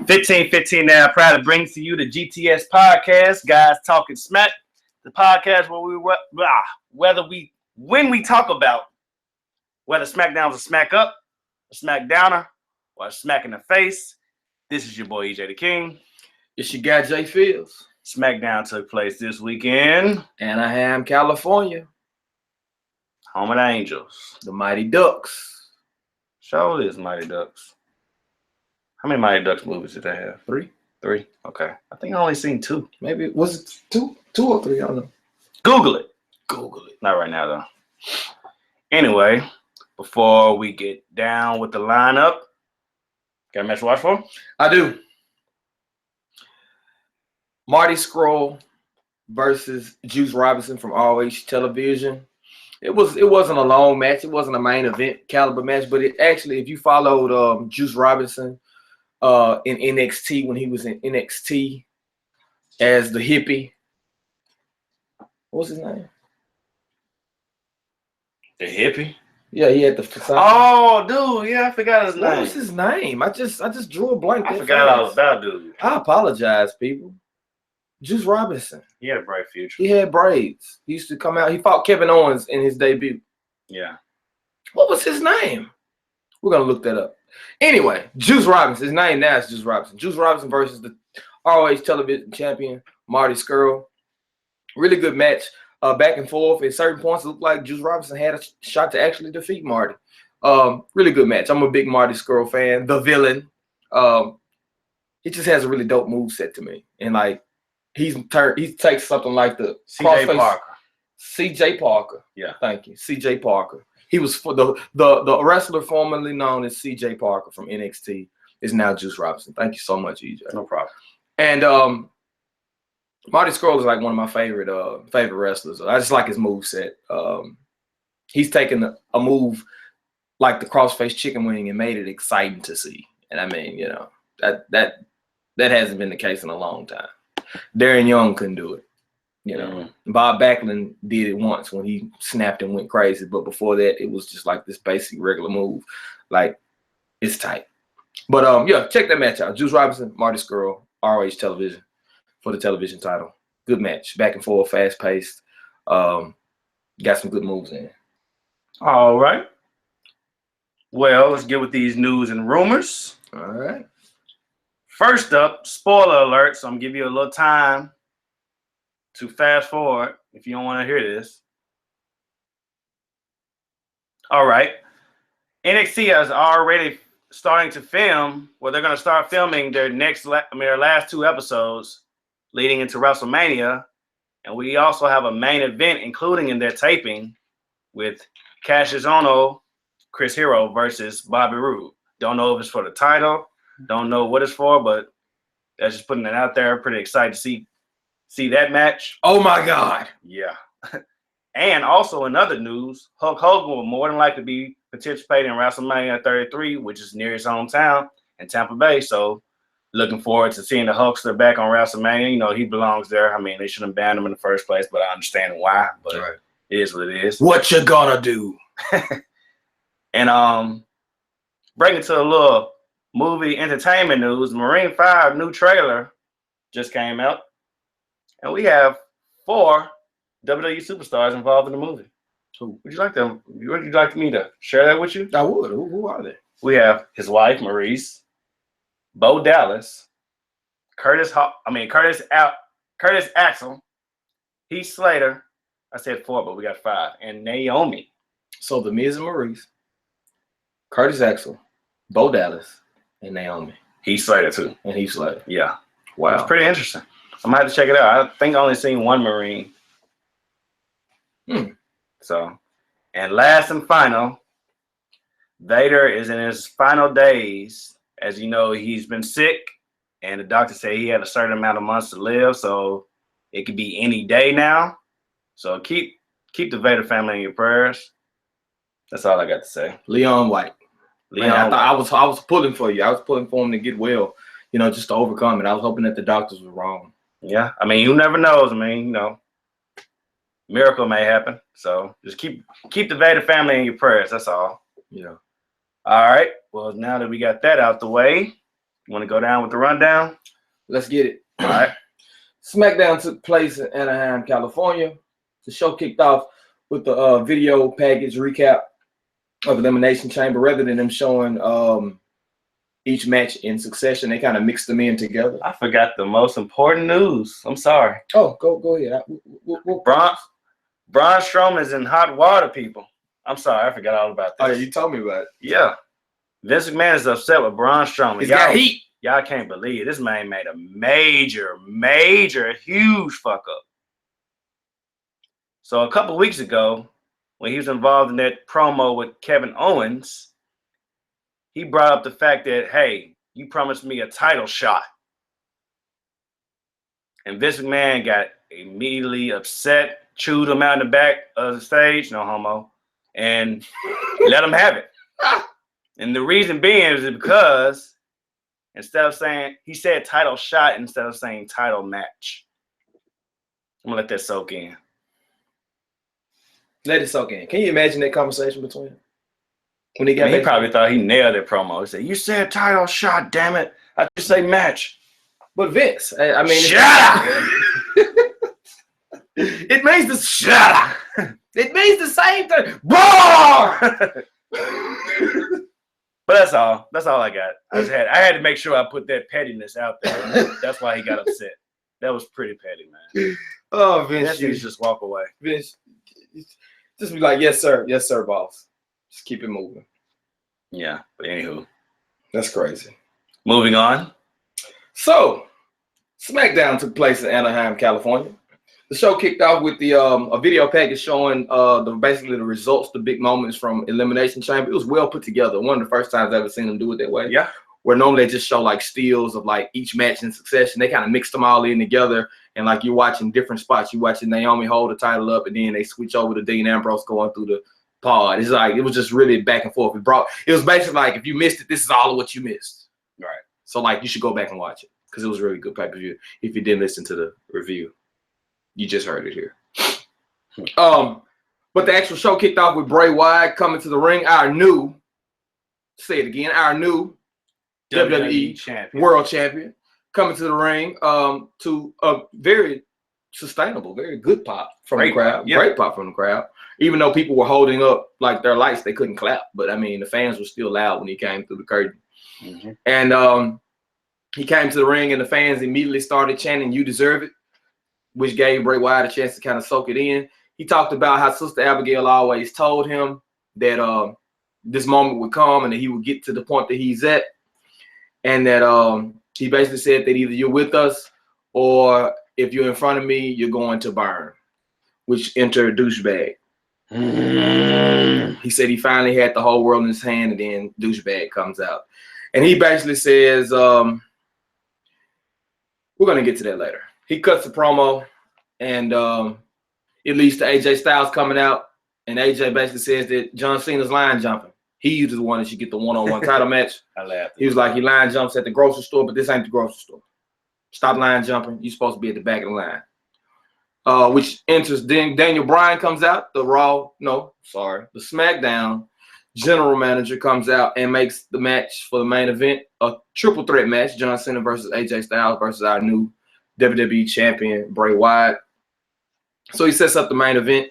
$15.15 now, proud to bring to you the GTS Podcast, guys talking smack. The podcast where when we talk about whether Smackdown's a smack up, a smack downer, or a smack in the face. This is your boy EJ the King. It's your guy J.Fields. Smackdown took place this weekend. Anaheim, California. Home of the Angels. The Mighty Ducks. Show is Mighty Ducks. How many Mighty Ducks movies did they have? Three. Okay. I think I only seen two. Maybe was it two or three? I don't know. Google it. Not right now, though. Anyway, before we get down with the lineup, got a match to watch for? I do. Marty Scurll versus Juice Robinson from ROH Television. It wasn't a long match. It wasn't a main event caliber match, but it actually, if you followed Juice Robinson in NXT when he was in NXT as the hippie, what was his name? The hippie? Yeah, he had the facade. Oh, dude, yeah, I forgot his name. What was his name? I just drew a blank. I forgot all about dude. I apologize, people. Juice Robinson. He had a bright future. He had braids. He used to come out. He fought Kevin Owens in his debut. Yeah. What was his name? We're going to look that up. Anyway, Juice Robinson. His name now is Juice Robinson. Juice Robinson versus the ROH Television champion, Marty Scurll. Really good match. Back and forth. At certain points, it looked like Juice Robinson had a shot to actually defeat Marty. Really good match. I'm a big Marty Scurll fan. The villain. He just has a really dope moveset to me. And like, he takes something like the CJ Parker. CJ Parker. Yeah. Thank you. CJ Parker. He was for the wrestler formerly known as CJ Parker from NXT is now Juice Robinson. Thank you so much, EJ. No problem. And Marty Scurll is like one of my favorite wrestlers. I just like his moveset. He's taken a move like the crossface chicken wing and made it exciting to see. And I mean, you know, that hasn't been the case in a long time. Darren Young couldn't do it. You know, Bob Backlund did it once when he snapped and went crazy. But before that, it was just like this basic regular move. Like, it's tight. But yeah, check that match out. Juice Robinson, Marty Scurll, ROH Television for the television title. Good match. Back and forth, fast paced. Got some good moves in. All right. Well, let's get with these news and rumors. All right. First up, spoiler alert. So I'm giving you a little time to fast forward if you don't want to hear this. All right. NXT is already starting to film. Well, they're going to start filming their last two episodes leading into WrestleMania. And we also have a main event, including in their taping, with Cassius Ohno, Chris Hero versus Bobby Roode. Don't know if it's for the title. Don't know what it's for, but that's just putting it out there. Pretty excited to see that match. Oh, my God. Yeah. And also in other news, Hulk Hogan will more than likely be participating in WrestleMania 33, which is near his hometown in Tampa Bay. So looking forward to seeing the Hulkster back on WrestleMania. You know, he belongs there. I mean, they shouldn't have banned him in the first place, but I understand why. But It is what it is. What you gonna do? And bring it to a little movie entertainment news. Marine 5 new trailer just came out. And we have 4 WWE superstars involved in the movie. So would you like me to share that with you? I would. Who are they? We have his wife, Maurice, Bo Dallas, Curtis Axel, Heath Slater. I said 4, but we got 5. And Naomi. So the Miz and Maurice, Curtis Axel, Bo Dallas, and Naomi. Heath Slater too. And Heath Slater. Yeah. Wow. It's pretty interesting. I might have to check it out. I think I only seen one Marine. So, and last and final, Vader is in his final days As you know, he's been sick, and the doctor said he had a certain amount of months to live, so it could be any day now. So keep the Vader family in your prayers. That's all I got to say. Leon White. Man, I was pulling for you. I was pulling for him to get well, just to overcome it. I was hoping that the doctors were wrong. Yeah, I mean, you never knows. I mean, miracle may happen. So just keep the Vader family in your prayers. That's all. Yeah. All right. Well, now that we got that out the way, you want to go down with the rundown? Let's get it. All right. Smackdown took place in Anaheim, California. The show kicked off with the video package recap of Elimination Chamber. Rather than them showing each match in succession, they kind of mixed them in together. I forgot the most important news. I'm sorry. Oh, go ahead. Braun Strowman is in hot water, people. I'm sorry, I forgot all about this. Oh, yeah, you told me about it. Yeah. Vince McMahon is upset with Braun Strowman. He's got heat. Y'all can't believe it. This man made a major, huge fuck up. So a couple weeks ago, when he was involved in that promo with Kevin Owens, he brought up the fact that, hey, you promised me a title shot. And Vince McMahon got immediately upset, chewed him out in the back of the stage, no homo, and let him have it. And the reason being is because instead of saying, he said title shot instead of saying title match. I'm going to let that soak in. Let it soak in. Can you imagine that conversation between them? When he got he probably thought he nailed that promo. He said, you said title shot, damn it. I just say match. But Vince, I mean. Shut up! It means the shut up. It means the same thing. Roar! But that's all. That's all I got. I had to make sure I put that pettiness out there. That's why he got upset. That was pretty petty, man. Oh, Vince, you just walk away. Vince, just be like, yes, sir, boss. Just keep it moving. Yeah, but anywho, that's crazy. Moving on. So, SmackDown took place in Anaheim, California. The show kicked off with the a video package showing basically the results, the big moments from Elimination Chamber. It was well put together. One of the first times I've ever seen them do it that way. Yeah. Where normally they just show like steals of like each match in succession. They kind of mixed them all in together, and like you're watching different spots. You're watching Naomi hold the title up, and then they switch over to Dean Ambrose going through the pod. It's like it was just really back and forth. It was basically like if you missed it, this is all of what you missed. Right. So like you should go back and watch it because it was a really good pay-per-view. If you didn't listen to the review, you just heard it here. But the actual show kicked off with Bray Wyatt coming to the ring. Our new WWE champion. World champion coming to the ring to a very sustainable, very good pop from the crowd. Yeah. Great pop from the crowd. Even though people were holding up like their lights, they couldn't clap. But I mean, the fans were still loud when he came through the curtain. Mm-hmm. And he came to the ring, and the fans immediately started chanting, "You deserve it," which gave Bray Wyatt a chance to kind of soak it in. He talked about how Sister Abigail always told him that this moment would come and that he would get to the point that he's at. And that he basically said that either you're with us or if you're in front of me, you're going to burn, which entered douchebag. He said he finally had the whole world in his hand, and then douchebag comes out. And he basically says, we're going to get to that later. He cuts the promo, and it leads to AJ Styles coming out, and AJ basically says that John Cena's line jumping. He's the one that should get the one-on-one title match. I laughed. He was like, he line jumps at the grocery store, but this ain't the grocery store. Stop line jumping. You're supposed to be at the back of the line. Which enters, then Daniel Bryan comes out, the SmackDown general manager comes out and makes the match for the main event, a triple threat match, John Cena versus AJ Styles versus our new WWE champion, Bray Wyatt. So he sets up the main event.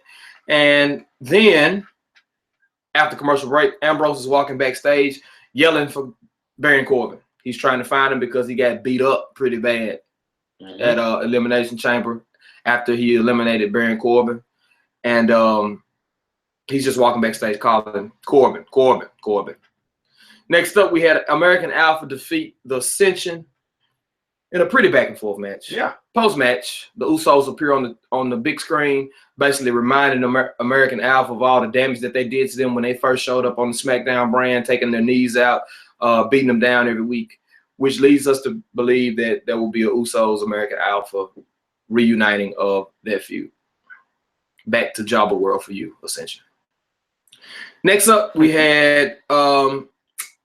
And then after commercial break, Ambrose is walking backstage yelling for Baron Corbin. He's trying to find him because he got beat up pretty bad at Elimination Chamber after he eliminated Baron Corbin. And he's just walking backstage calling Corbin. Next up, we had American Alpha defeat the Ascension in a pretty back and forth match. Yeah. Post-match, the Usos appear on the big screen, basically reminding American Alpha of all the damage that they did to them when they first showed up on the SmackDown brand, taking their knees out, beating them down every week, which leads us to believe that there will be a Usos American Alpha reuniting of that feud. Back to Jobber World for you, essentially. Next up, we had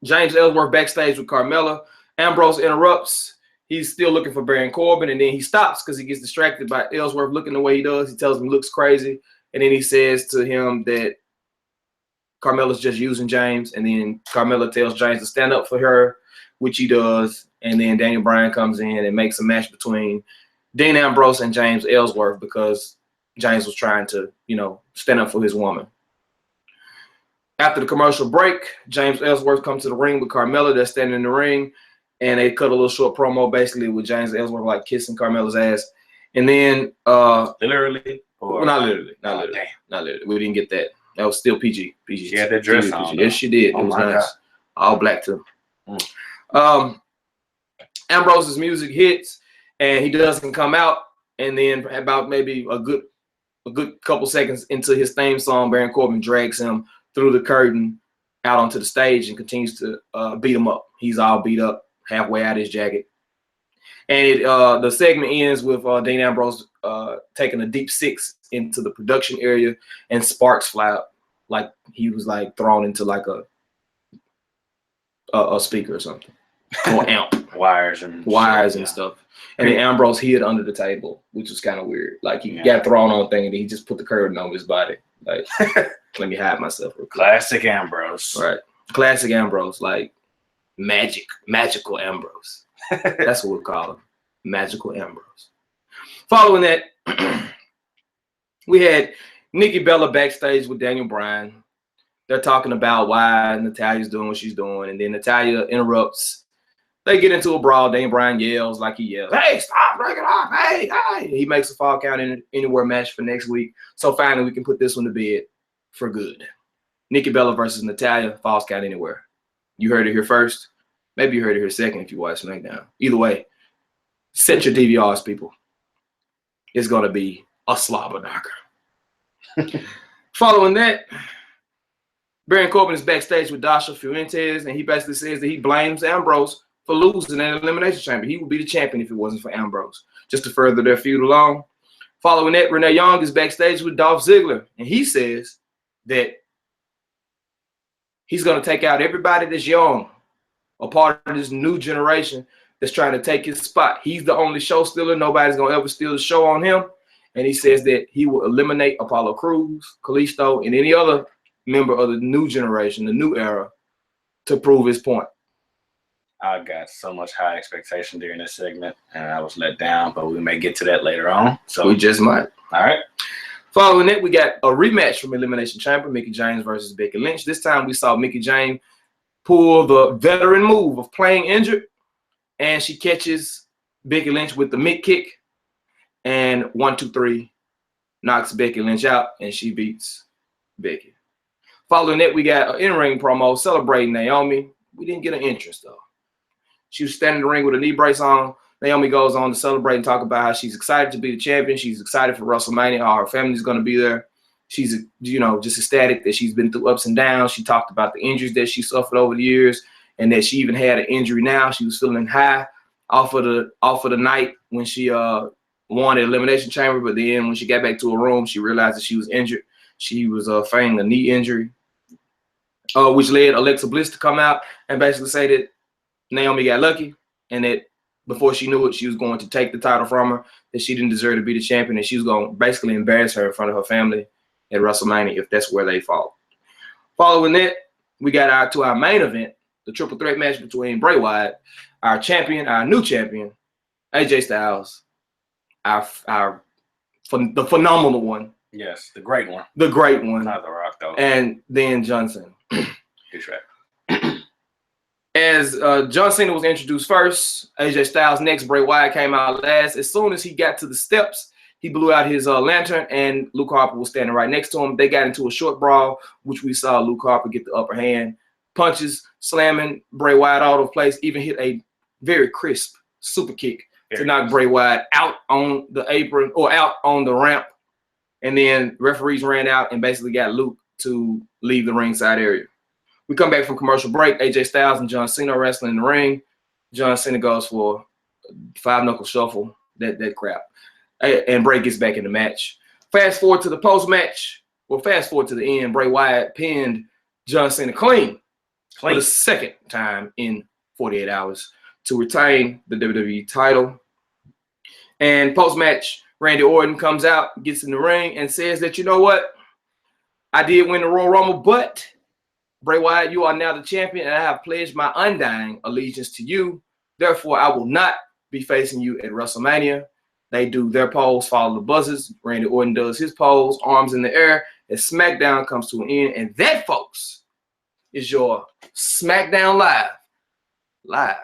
James Ellsworth backstage with Carmella. Ambrose interrupts. He's still looking for Baron Corbin, and then he stops because he gets distracted by Ellsworth looking the way he does. He tells him he looks crazy, and then he says to him that Carmella's just using James, and then Carmella tells James to stand up for her, which he does, and then Daniel Bryan comes in and makes a match between Dean Ambrose and James Ellsworth because James was trying to, stand up for his woman. After the commercial break, James Ellsworth comes to the ring with Carmella. They're standing in the ring, and they cut a little short promo basically with James Ellsworth like kissing Carmella's ass. And then literally? Or not literally. Not literally. We didn't get that. That was still PG. She had that dress on. Yes, she did. Oh, it was my nice. God. All black too. Ambrose's music hits, and he doesn't come out. And then about maybe a good couple seconds into his theme song, Baron Corbin drags him through the curtain out onto the stage and continues to beat him up. He's all beat up, halfway out his jacket. And the segment ends with Dean Ambrose taking a deep six into the production area, and sparks fly up like he was like thrown into like a speaker or something, or amp. Wires and stuff. And then Ambrose hid under the table, which was kind of weird. Like he got thrown on thing, and he just put the curtain over his body. Like, let me hide myself real quick. Classic Ambrose. Right. Classic Ambrose, like magical Ambrose. That's what we call him. Magical Ambrose. Following that, we had Nikki Bella backstage with Daniel Bryan. They're talking about why Natalia's doing what she's doing, and then Natalia interrupts. They get into a brawl. Daniel Bryan yells like he yells, "Hey, stop, break it off, hey, hey." He makes a Fall Count Anywhere match for next week. So finally, we can put this one to bed for good. Nikki Bella versus Natalia, Falls Count Anywhere. You heard it here first. Maybe you heard it here second if you watch SmackDown. Either way, set your DVRs, people. It's going to be a slobber knocker. Following that, Baron Corbin is backstage with Dasha Fuentes, and he basically says that he blames Ambrose for losing that Elimination Chamber. He would be the champion if it wasn't for Ambrose, just to further their feud along. Following that, Renee Young is backstage with Dolph Ziggler, and he says that he's going to take out everybody that's young, a part of this new generation that's trying to take his spot. He's the only show stealer. Nobody's going to ever steal the show on him. And he says that he will eliminate Apollo Crews, Kalisto, and any other member of the new generation, the new era, to prove his point. I got so much high expectation during this segment, and I was let down, but we may get to that later on. So we just might. All right. Following that, we got a rematch from Elimination Chamber, Mickie James versus Becky Lynch. This time we saw Mickie James pull the veteran move of playing injured, and she catches Becky Lynch with the mid kick, and 1, 2, 3 knocks Becky Lynch out, and she beats Becky. Following that, we got an in-ring promo celebrating Naomi. We didn't get an entrance, though. She was standing in the ring with a knee brace on. Naomi goes on to celebrate and talk about how she's excited to be the champion. She's excited for WrestleMania, how her family's going to be there. She's, just ecstatic that she's been through ups and downs. She talked about the injuries that she suffered over the years, and that she even had an injury now. She was feeling high off of the night when she won the Elimination Chamber, but then when she got back to her room, she realized that she was injured. She was feigning a knee injury, which led Alexa Bliss to come out and basically say that Naomi got lucky, and that before she knew it, she was going to take the title from her, that she didn't deserve to be the champion, and she was going to basically embarrass her in front of her family at WrestleMania if that's where they fought. Following that, we got our main event, the triple threat match between Bray Wyatt, our champion, our new champion, AJ Styles, the phenomenal one. Yes, the great one. The great one. Not The Rock, though. And then John Cena. He's right. As John Cena was introduced first, AJ Styles next, Bray Wyatt came out last. As soon as he got to the steps, he blew out his lantern, and Luke Harper was standing right next to him. They got into a short brawl, which we saw Luke Harper get the upper hand. Punches, slamming Bray Wyatt all over the place, even hit a very crisp super kick to knock Bray Wyatt out on the apron or out on the ramp. And then referees ran out and basically got Luke to leave the ringside area. We come back from commercial break. AJ Styles and John Cena wrestling in the ring. John Cena goes for 5-knuckle shuffle, that crap. And Bray gets back in the match. Fast forward to the post-match. Well, fast forward to the end. Bray Wyatt pinned John Cena clean for the second time in 48 hours to retain the WWE title. And post-match, Randy Orton comes out, gets in the ring, and says that, you know what? I did win the Royal Rumble, but Bray Wyatt, you are now the champion, and I have pledged my undying allegiance to you. Therefore, I will not be facing you at WrestleMania. They do their pose, follow the buzzers. Randy Orton does his pose, arms in the air, as SmackDown comes to an end. And that, folks, is your Smackdown live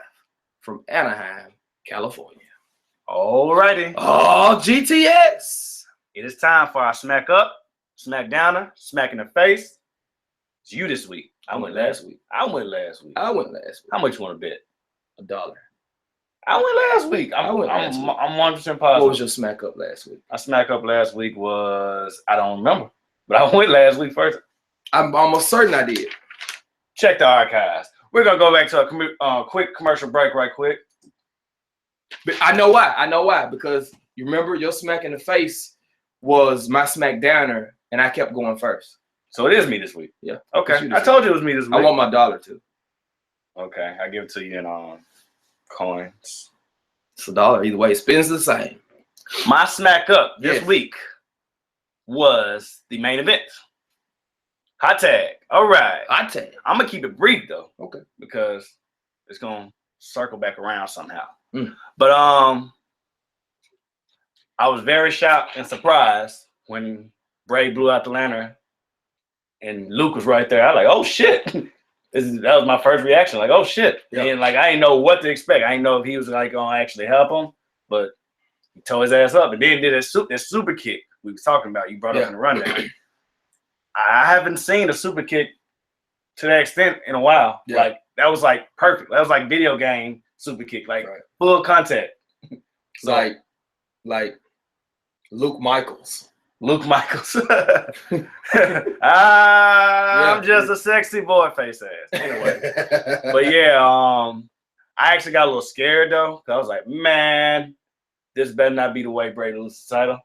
from Anaheim, California. All righty. Oh, GTS. It is time for our Smack Up, Smack Downer, Smack in the Face. It's you this week. I went last week. I went last week. How much you want to bet? $1. I went last week. I'm 100% positive. What was your Smack Up last week? My Smack Up last week was, I don't remember, but I went last week first. I'm almost certain I did. Check the archives. We're going to go back to a quick commercial break right quick. But I know why. Because you remember your Smack in the Face was my Smack Downer, and I kept going first. So it is me this week. Yeah. Okay. I told you it was me this week. I want my $1 too. Okay. I give it to you in coins. It's $1 either way. It spins the same. My Smack Up this week was the main event. Hot tag. All right. Hot tag. I'm going to keep it brief though. Okay. Because it's going to circle back around somehow. But I was very shocked and surprised when Bray blew out the lantern and Luke was right there. I was like, oh shit. That was my first reaction. Like, oh shit. Yep. And like I didn't know what to expect. I didn't know if he was like gonna actually help him, but he tore his ass up and then did that super kick we was talking about. You brought up in the rundown. I haven't seen a super kick to that extent in a while. Yeah. Like that was like perfect. That was like video game super kick, like full contact. So, like Luke Michaels. I'm just a sexy boy face ass. Anyway. But yeah, I actually got a little scared though. Cause I was like, man, this better not be the way Bray loses the title.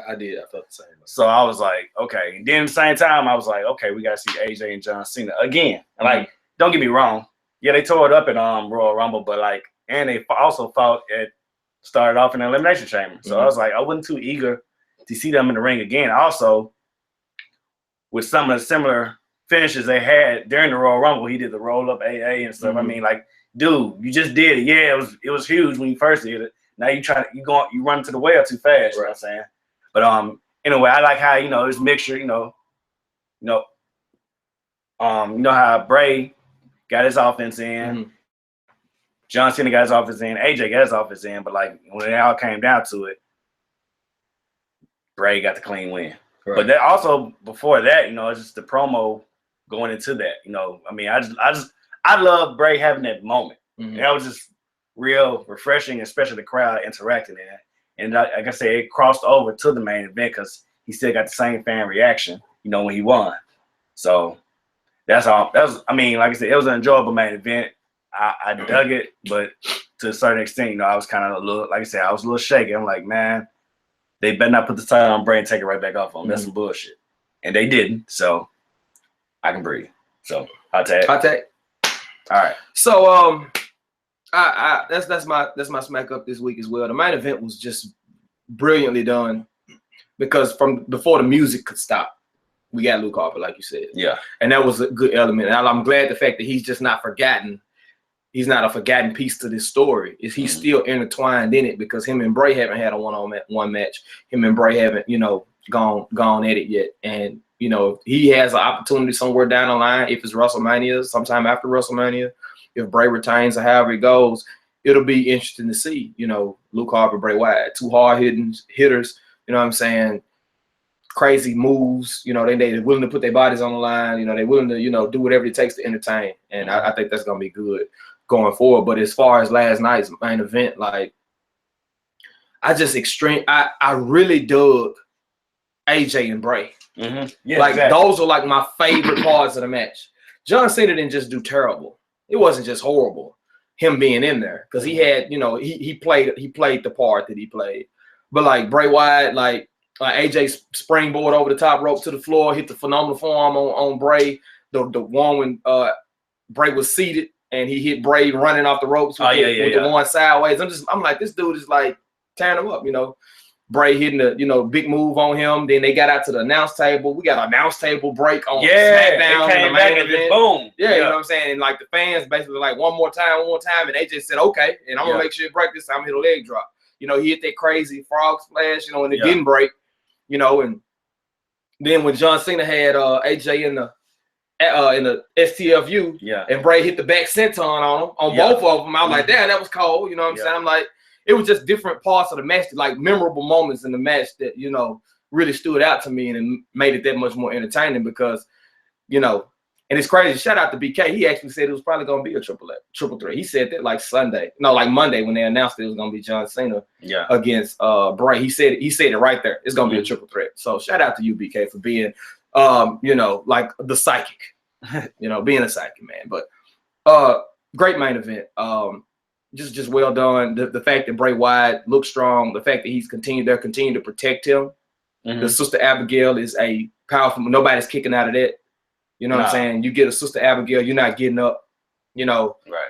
I did. I felt the same. So I was like, okay. And then at the same time, I was like, okay, we gotta see AJ and John Cena again. And like, don't get me wrong. Yeah, they tore it up at Royal Rumble, but like, and they also started off in the Elimination Chamber. So I was like, I wasn't too eager to see them in the ring again. Also, with some of the similar finishes they had during the Royal Rumble, he did the roll up AA and stuff. I mean, like, dude, you just did it. Yeah, it was huge when you first did it. Now you run to the well too fast. You know what I'm saying? But anyway, I like how this mixture. You know how Bray got his offense in. John Cena got his offense in. AJ got his offense in. But like when it all came down to it, Bray got the clean win. Right. But that also before that, it's just the promo going into that. I mean, I love Bray having that moment. And that was just real refreshing, especially the crowd interacting in it. And like I said, it crossed over to the main event because he still got the same fan reaction, when he won. So that's all. Like I said, it was an enjoyable main event. I dug it, but to a certain extent, I was kind of a little, like I said, I was a little shaky. I'm like, man, they better not put the title on Bray and take it right back off him. That's some bullshit. And they didn't, so I can breathe. So hot tag. All right. So that's my smack up this week as well. The main event was just brilliantly done because from before the music could stop, we got Luke Harper, like you said. Yeah. And that was a good element. And I'm glad the fact that he's just not forgotten. He's not a forgotten piece to this story. He's still intertwined in it because him and Bray haven't had a one-on-one match. Him and Bray haven't, gone at it yet. And, he has an opportunity somewhere down the line, if it's WrestleMania, sometime after WrestleMania, if Bray retains or however it goes, it'll be interesting to see, Luke Harper, Bray Wyatt, two hard-hitting hitters, you know what I'm saying, crazy moves, they're willing to put their bodies on the line, they're willing to, do whatever it takes to entertain. And I think that's going to be good going forward. But as far as last night's main event, like, I really dug AJ and Bray. Yeah, like, exactly. Those are like my favorite parts of the match. John Cena didn't just do terrible. It wasn't just horrible, him being in there, because he had, he played the part that he played. But like Bray Wyatt, like AJ springboard over the top rope to the floor, hit the phenomenal form on Bray. The one when Bray was seated and he hit Bray running off the ropes with the one sideways. I'm like, this dude is like tearing him up, Bray hitting the big move on him. Then they got out to the announce table. We got an announce table break on Smackdown in the main event. Boom. Yeah, you know what I'm saying? And like the fans basically like one more time. And AJ said, okay, and I'm gonna make sure it break this time, hit a leg drop. He hit that crazy frog splash, and it didn't break, and then when John Cena had AJ in the STFU, and Bray hit the back senton on him, on both of them, I was like, damn, that was cold. You know what I'm saying? I'm like, it was just different parts of the match, like memorable moments in the match that, really stood out to me and made it that much more entertaining because, and it's crazy. Shout out to BK. He actually said it was probably going to be a triple threat. He said that like Monday when they announced it was going to be John Cena against Bray. He said it right there. It's going to be a triple threat. So shout out to you, BK, for being, like the psychic, being a psychic, man. But great main event. Just well done. The fact that Bray Wyatt looks strong, the fact that they're continuing to protect him. The Sister Abigail is a powerful. Nobody's kicking out of that. You know what I'm saying? You get a Sister Abigail, you're not getting up.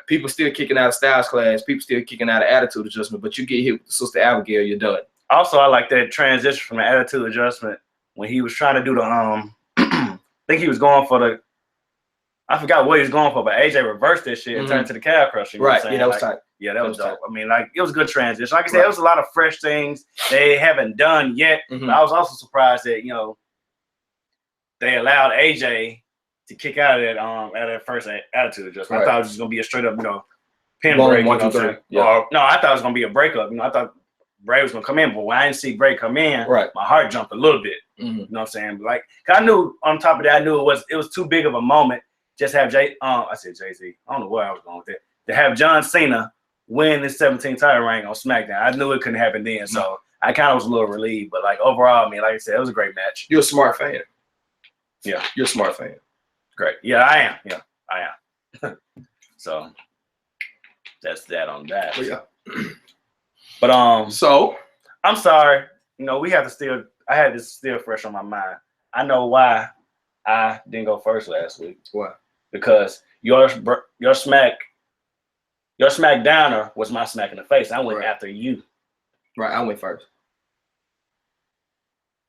People still kicking out of Styles Clash, people still kicking out of Attitude Adjustment, but you get hit with the Sister Abigail, you're done. Also, I like that transition from the Attitude Adjustment when he was trying to do the I think he was going for I forgot what he was going for, but AJ reversed that shit and turned to the calf crusher. Right. Yeah, that was tight. Yeah, that was dope. I mean, like, it was a good transition. Like I said, it was a lot of fresh things they haven't done yet. But I was also surprised that, they allowed AJ to kick out of that first Attitude Adjustment. I thought it was just going to be a straight up, pin break. 1, 2, 3. Or, no, I thought it was going to be a breakup. I thought Bray was going to come in, but when I didn't see Bray come in, my heart jumped a little bit. You know what I'm saying? But, like, 'cause I knew on top of that, it was too big of a moment. Just have I said Jay-Z. I don't know where I was going with it. To have John Cena win his 17th title reign on SmackDown. I knew it couldn't happen then, so I kind of was a little relieved. But like overall, I mean, like I said, it was a great match. You're a smart fan. Yeah, you're a smart fan. Great. Yeah, I am. Yeah, I am. So that's that on that. Well, yeah. But so I'm sorry. We have to still. I had this still fresh on my mind. I know why I didn't go first last week. Why? Because your SmackDowner was my smack in the face. I went after you. Right, I went first.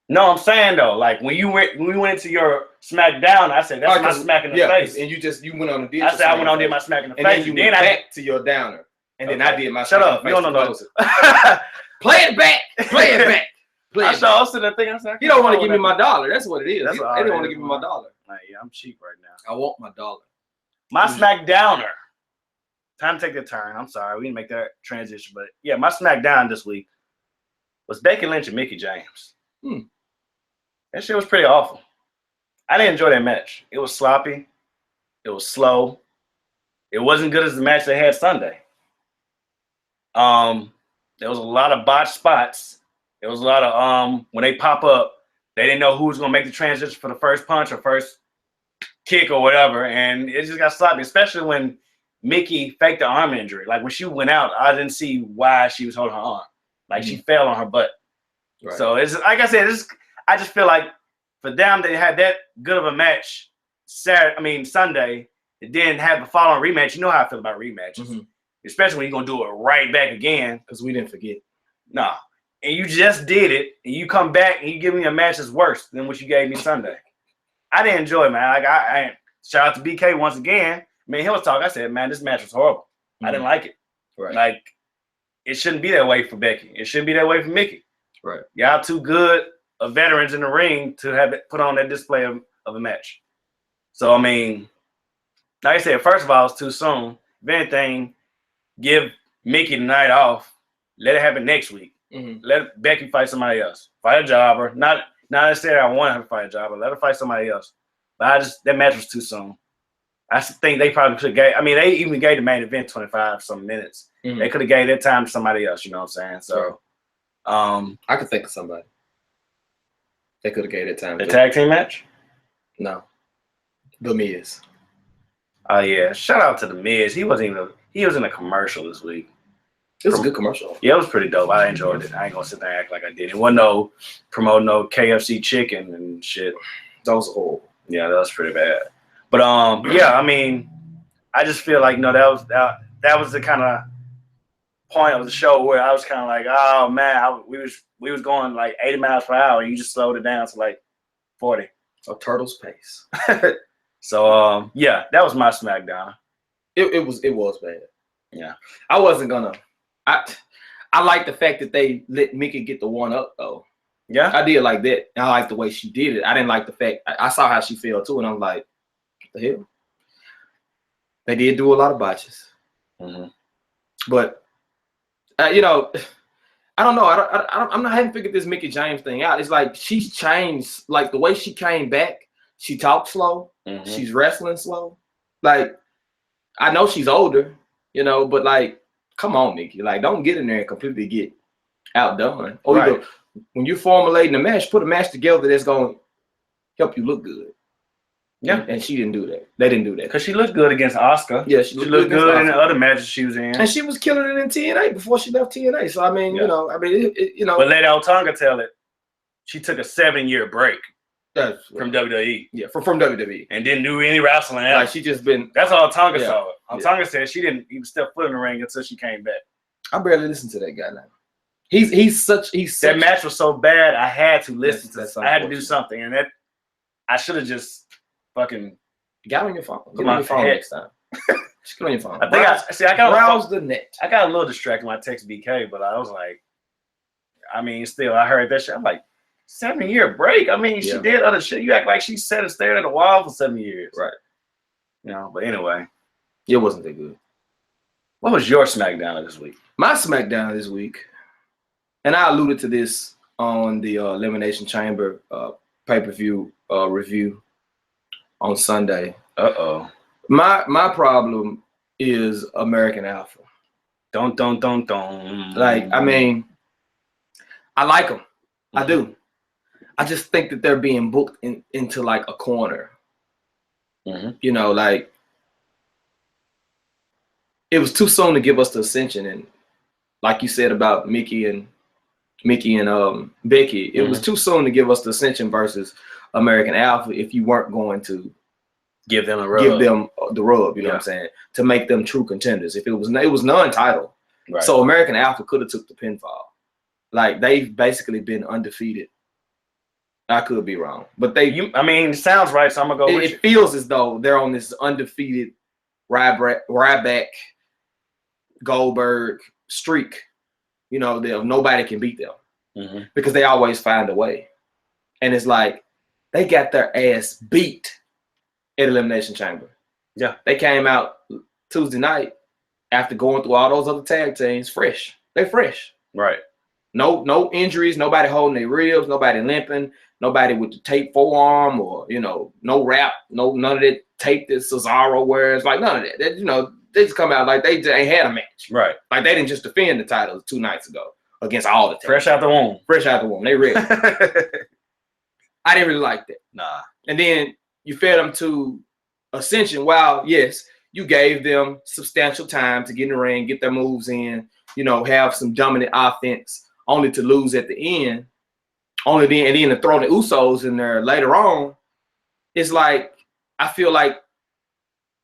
No, I'm saying though, like when we went into your SmackDown, I said that's my smack in the face. And you went on and did. I said I went on and did my smack in the face. And then you went back to your downer, and then I did my. Shut up! No. Play it back. Play it back. I saw also the thing. I said you don't want to give me my dollar. That's what it is. They don't want to give me my dollar. Yeah, I'm cheap right now. I want my dollar. My SmackDowner. Time to take the turn. I'm sorry, we didn't make that transition, but yeah, my SmackDown this week was Becky Lynch and Mickie James. That shit was pretty awful. I didn't enjoy that match. It was sloppy. It was slow. It wasn't good as the match they had Sunday. There was a lot of botched spots. There was a lot of when they pop up, they didn't know who was gonna make the transition for the first punch or first kick or whatever, and it just got sloppy, especially when Mickie faked the arm injury. Like when she went out, I didn't see why she was holding her arm. Like she fell on her butt. Right. So it's like I said, I just feel like for them they had that good of a match Sunday. It didn't have the following rematch. You know how I feel about rematches, especially when you're gonna do it right back again. Because we didn't forget. No, and you just did it, and you come back and you give me a match that's worse than what you gave me Sunday. I didn't enjoy it, man. Like I shout out to BK once again. I mean, he was talking. I said, man, this match was horrible. I didn't like it. Right. Like, it shouldn't be that way for Becky. It shouldn't be that way for Mickie. Right. Y'all too good of veterans in the ring to have it put on that display of a match. So, I mean, like I said, first of all, it's too soon. If anything, give Mickie the night off. Let it happen next week. Let Becky fight somebody else. Fight a jobber. Not necessarily I want her to fight a jobber. Let her fight somebody else. But that match was too soon. I think they probably could have they even gave the main event 25 some minutes. They could have gave that time to somebody else, you know what I'm saying? So I could think of somebody. They could have gave that time. The tag team match? No. The Miz. Oh yeah, shout out to the Miz. He was in a commercial this week. It was a good commercial. Yeah, it was pretty dope. I enjoyed it. I ain't gonna sit there and act like I did. It wasn't no promoting no KFC chicken and shit. That was horrible. Yeah, that was pretty bad. But yeah, I mean, I just feel like that was the kind of point of the show where I was kind of like, oh man, we was going like 80 miles per hour. You just slowed it down to like 40. A turtle's pace. So yeah, that was my SmackDown. It was bad. Yeah, I wasn't gonna. I like the fact that they let Mickey get the one up though. Yeah, I did like that. I like the way she did it. I didn't like the fact I saw how she fell too, and I'm like, what the hell? They did do a lot of botches, but you know, I don't know. I'm not having figured this Mickie James thing out. It's like she's changed. Like the way she came back, she talks slow. She's wrestling slow. Like I know she's older, you know, but like, come on, Mickie. Like, don't get in there and completely get outdone. Or right. When you're formulating a match, put a match together that's going to help you look good. Yeah. And she didn't do that. They didn't do that. Because she looked good against Asuka. Yeah, she looked good in the other matches she was in. And she was killing it in TNA before she left TNA. So, I mean, you know, you know. But let Tonga tell it. She took a 7-year break from WWE. Yeah, from WWE. And didn't do any wrestling else. Like, she just been. That's all Tonga saw. Tonga said she didn't even step foot in the ring until she came back. I barely listen to that guy now. That match was so bad, I had to listen to. I had to do something, and that I should have just fucking got on your phone. Get on your phone next time. Just get on your phone. I think I got browse the net. I got a little distracted when I texted BK, but I was like, I mean, still, I heard that shit. I'm like, 7-year break. I mean, she did other shit. You act like she sat and stared at a wall for 7 years, right? You know. But anyway, it wasn't that good. What was your SmackDown this week? My SmackDown this week. And I alluded to this on the Elimination Chamber pay-per-view review on Sunday. My problem is American Alpha. Don't. Like, I mean, I like them. I do. I just think that they're being booked into like a corner. You know, like, it was too soon to give us the Ascension. And like you said about Mickey and Becky, it was too soon to give us the Ascension versus American Alpha if you weren't going to give them the rub, you know what I'm saying, to make them true contenders. If it was non-title, right. So American Alpha could have took the pinfall. Like, they've basically been undefeated. I could be wrong, but I mean, it sounds right, so I'm gonna go with you. It feels as though they're on this undefeated Ryback Goldberg streak. You know, nobody can beat them because they always find a way. And it's like they got their ass beat at Elimination Chamber. Yeah. They came out Tuesday night after going through all those other tag teams fresh. They fresh. Right. No injuries, nobody holding their ribs, nobody limping, nobody with the tape forearm or, you know, no wrap, none of that tape that Cesaro wears, like none of that. You know, they just come out like they ain't had a match. Right. Like they didn't just defend the titles 2 nights ago against all the teams. Fresh out the womb. They ready. I didn't really like that. Nah. And then you fed them to Ascension. While, yes, you gave them substantial time to get in the ring, get their moves in, you know, have some dominant offense, only to lose at the end. And then to throw the Usos in there later on. It's like, I feel like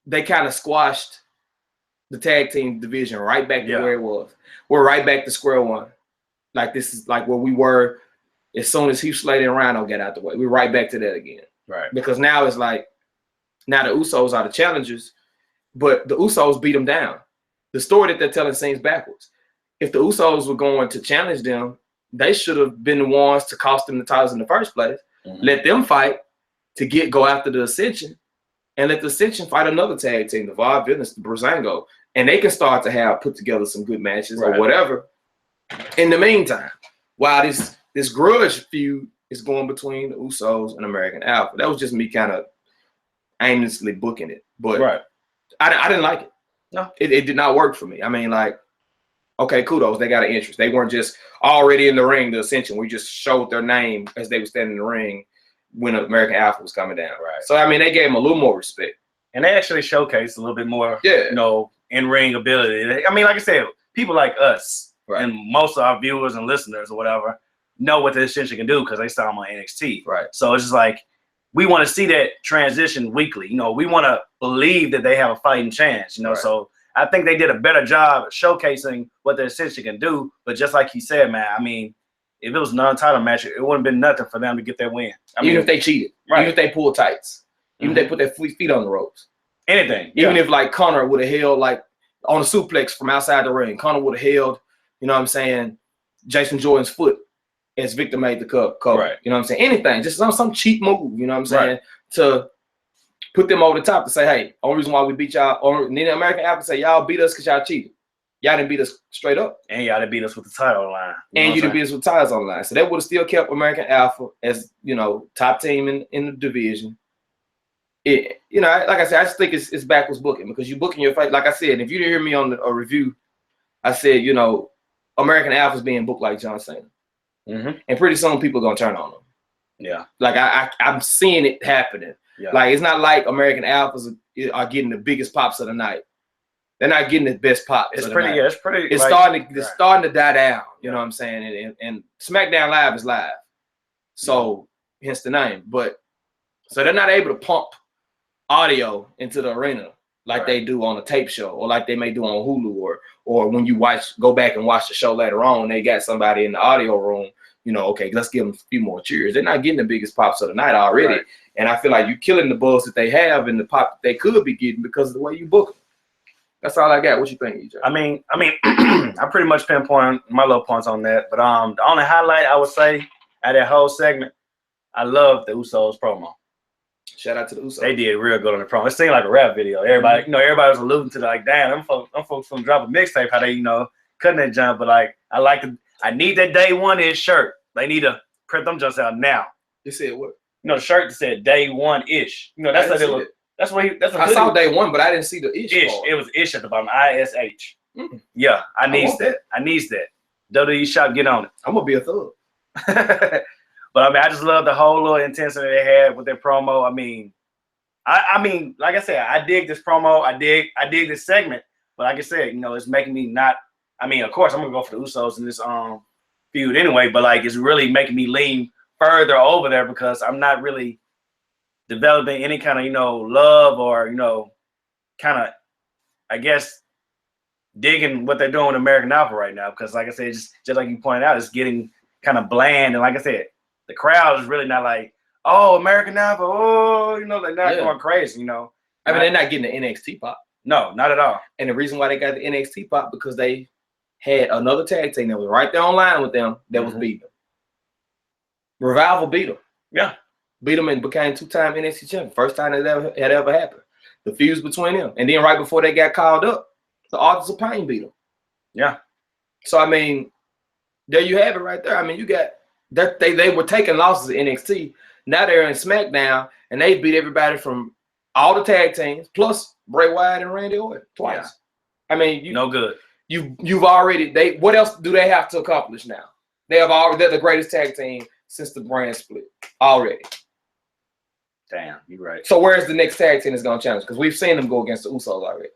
they kind of squashed the tag team division right back to where it was. We're right back to square one. Like, this is like where we were as soon as Heath Slater and Rhino get out the way. We're right back to that again. Right. Because now it's like, now the Usos are the challengers, but the Usos beat them down. The story that they're telling seems backwards. If the Usos were going to challenge them, they should have been the ones to cost them the titles in the first place. Let them fight to go after the Ascension, and let the Ascension fight another tag team, the Vibe Villains, the Brazango, and they can start to put together some good matches or whatever. In the meantime, while this grudge feud is going between the Usos and American Alpha. That was just me kind of aimlessly booking it, but I didn't like it. No, it did not work for me. I mean, like, okay, kudos, they got an interest. They weren't just already in the ring, the Ascension. We just showed their name as they were standing in the ring when American Alpha was coming down. Right. So, I mean, they gave them a little more respect. And they actually showcase a little bit more, Yeah. you know, in-ring ability. I mean, like I said, people like us Right. and most of our viewers and listeners or whatever know what this shit can do because they saw them on NXT. Right. So it's just like we want to see that transition weekly. You know, we want to believe that they have a fighting chance. You know, Right. so I think they did a better job showcasing what the Ascension can do. But just like he said, man, I mean, if it was a non-title match, it wouldn't have been nothing for them to get that win. I mean, Even if they cheated, right. even if they pulled tights, even if they put their feet on the ropes, anything. even if like Connor would have held like on a suplex from outside the ring, Connor would have held, you know what I'm saying, Jason Jordan's foot as Victor made the cover. Right. You know what I'm saying? Anything, just some cheap move, you know what I'm saying, Right. to put them over the top to say, hey, only reason why we beat y'all, or the American Alpha say y'all beat us because y'all cheated. Y'all didn't beat us straight up. And y'all didn't beat us with the title line. And you didn't beat us with titles on the line. So that would have still kept American Alpha as, you know, top team in the division. It, you know, like I said, I just think it's backwards booking because you booking your fight. Like I said, if you didn't hear me on a review, I said, you know, American Alpha is being booked like John Cena. Mm-hmm. And pretty soon people are going to turn on them. Yeah. Like I'm seeing it happening. Yeah. Like it's not like American Alphas are getting the biggest pops of the night. They're not getting the best pops. It's pretty. Yeah, it's pretty. It's like, starting to die down. You know what I'm saying? And Smackdown Live is live, so hence the name. But so they're not able to pump audio into the arena like they do on a tape show, or like they may do on Hulu, or when you go back and watch the show later on, they got somebody in the audio room. You know, okay, let's give them a few more cheers. They're not getting the biggest pops of the night already, and I feel like you're killing the buzz that they have and the pop that they could be getting because of the way you book them. That's all I got. What you think, EJ? I mean, I pretty much pinpoint my little points on that. But the only highlight I would say out of that whole segment, I love the Usos promo. Shout out to the Usos. They did real good on the promo. It seemed like a rap video. Everybody, you know, everybody was alluding to like, damn, them folks gonna drop a mixtape. How they, you know, cutting that jump. But like, I need that day one-ish shirt. They need to print them just out now. You said what? You know, the shirt that said day one-ish. You know, that's what they look. That's what I saw day one, but I didn't see the ish. It was ish at the bottom. ISH. Yeah, I needs that. WWE shop, get on it. I'm gonna be a thug. But I mean, I just love the whole little intensity they had with their promo. I mean, like I said, I dig this promo. I dig this segment. But like I said, you know, it's making me not. I mean, of course, I'm gonna go for the Usos in this feud anyway. But like, it's really making me lean further over there because I'm not really developing any kind of, you know, love or, you know, kind of, I guess, digging what they're doing with American Alpha right now. Because like I said, just like you pointed out, it's getting kind of bland. And like I said, the crowd is really not like, oh, American Alpha, oh, you know, they're not going crazy, you know. I mean, they're not getting the NXT pop. No, not at all. And the reason why they got the NXT pop because they had another tag team that was right there online with them that was beating them. Revival beat them. Yeah. Beat them and became two-time NXT champion. First time that had ever happened. The fuse between them. And then right before they got called up, the Authors of Pain beat them. Yeah. So, I mean, there you have it right there. I mean, you got that they were taking losses at NXT. Now they're in SmackDown, and they beat everybody from all the tag teams, plus Bray Wyatt and Randy Orton twice. Yeah. I mean, no good. You've already what else do they have to accomplish now? They're the greatest tag team since the brand split already. Damn, you're right. So where's the next tag team that's gonna challenge? Because we've seen them go against the Usos already.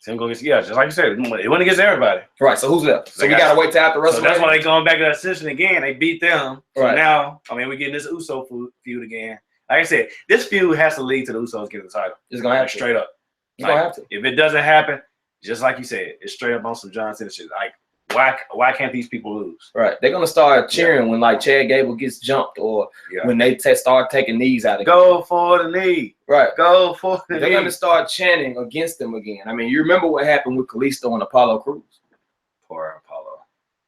Seen them go against, just like you said, it went against everybody. Right. So who's left? So we gotta wait till after WrestleMania. So that's why they going back to that Ascension again. They beat them. So right. Now, I mean, we're getting this Uso feud again. Like I said, this feud has to lead to the Usos getting the title. It's gonna happen. Straight up. It's gonna have to. If it doesn't happen, just like you said, it's straight up on some John Cena shit. Like, why can't these people lose? Right. They're gonna start cheering when like Chad Gable gets jumped or when they start taking knees out of Go for the knee. Right. Go for the knee. They're gonna start chanting against them again. I mean, you remember what happened with Kalisto and Apollo Crews? Poor Apollo.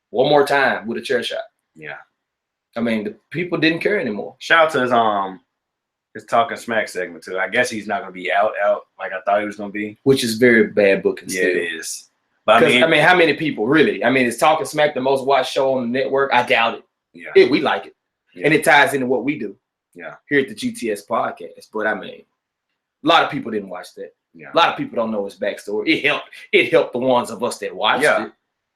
One more time with a chair shot. Yeah. I mean, the people didn't care anymore. Shout out to his Talking Smack segment too. I guess he's not gonna be out like I thought he was gonna be. Which is very bad booking. Yeah, still. it is. But I mean, how many people really? I mean, is Talking Smack the most watched show on the network? I doubt it. Yeah. We like it. Yeah. And it ties into what we do. Yeah. Here at the GTS Podcast. But I mean, a lot of people didn't watch that. Yeah. A lot of people don't know his backstory. It helped the ones of us that watched it.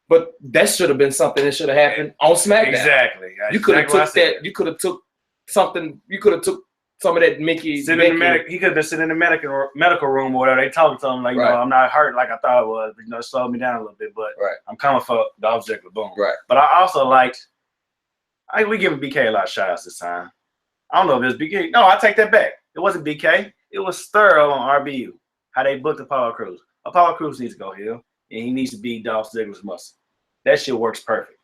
But that should have been something that should have happened on SmackDown. Exactly. You could have took that. You could have took something. You could have took some of that Mickey. He could have been sitting in the medical room or whatever. They talking to him like, Right. I'm not hurt like I thought it was. But, it slowed me down a little bit. But I'm coming for Dolph Ziggler. Boom. Right. But I also liked. We giving BK a lot of shout outs this time. I don't know if it's BK. No, I take that back. It wasn't BK. It was Sterl on RBU. How they booked Apollo Crews. Apollo Crews needs to go heel, and he needs to be Dolph Ziggler's muscle. That shit works perfect.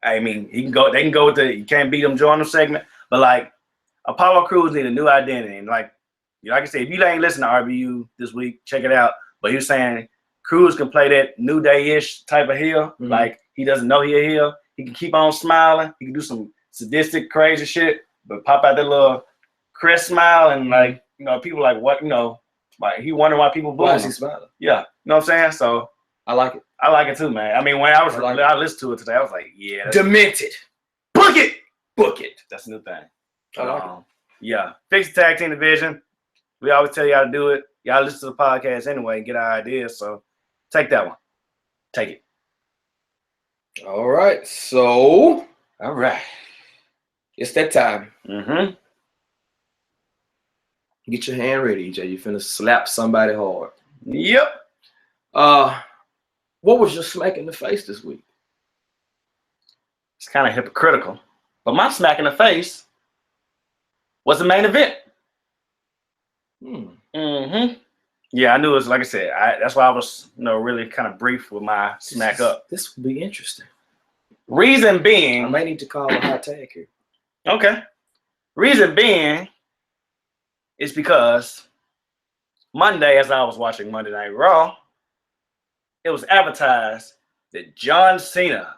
I mean, he can go. They can go with you can't beat him during the segment, but like Apollo Crews need a new identity. And like I said, if you ain't listen to RBU this week, check it out. But he was saying Crews can play that New Day-ish type of heel. Mm-hmm. Like he doesn't know he a heel. He can keep on smiling. He can do some sadistic, crazy shit, but pop out that little crest smile and like people like what like he wondering why people boo him. Why is he smiling? Yeah, you know what I'm saying? So I like it. I like it too, man. I mean, when I listened to it today, I was like, yeah. Demented. Book it. That's a new thing. I like it. Yeah. Fix the tag team division. We always tell you how to do it. Y'all listen to the podcast anyway and get our ideas. So take that one. Take it. All right. So. All right. It's that time. Mm-hmm. Get your hand ready, EJ. You finna slap somebody hard. Yep. What was your smack in the face this week? It's kind of hypocritical, but my smack in the face was the main event. Mm-hmm. Yeah, I knew it was, like I said, that's why I was, really kind of brief with my smack up. This would be interesting. Reason being, I may need to call a hot tag here. Okay. Reason being is because Monday, as I was watching Monday Night Raw, it was advertised that John Cena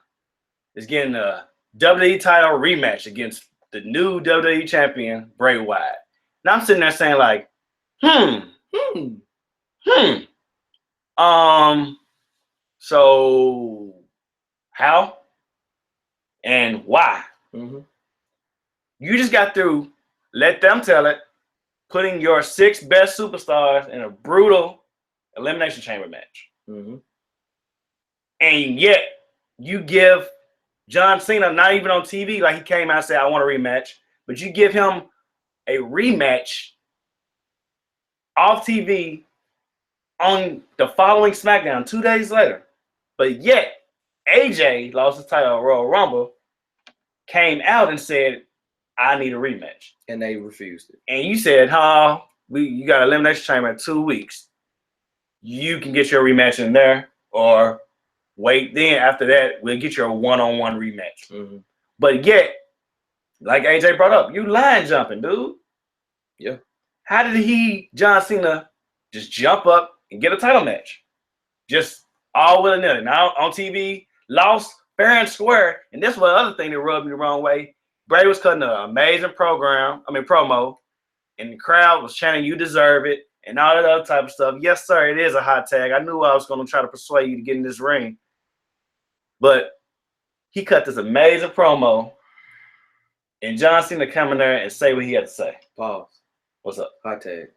is getting a WWE title rematch against the new WWE champion, Bray Wyatt. Now I'm sitting there saying like, so how and why? Mm-hmm. You just got through, let them tell it, putting your 6 best superstars in a brutal elimination chamber match. Mm-hmm. And yet you give John Cena, not even on TV, like he came out and said, I want a rematch, but you give him a rematch off TV on the following SmackDown 2 days later. But yet AJ lost his title at Royal Rumble, came out and said, I need a rematch. And they refused it. And you said, you got elimination chamber in 2 weeks. You can get your rematch in there, or wait, then after that, we'll get your one-on-one rematch. Mm-hmm. But yet, like AJ brought up, you line jumping, dude. Yeah. How did John Cena, just jump up and get a title match? Just all willy-nilly. Now on TV, lost fair and square. And this was the other thing that rubbed me the wrong way. Bray was cutting an amazing promo, and the crowd was chanting, you deserve it, and all that other type of stuff. Yes, sir, it is a hot tag. I knew I was going to try to persuade you to get in this ring. But he cut this amazing promo, and John Cena come in there and say what he had to say. Pause. What's up? Hot tag.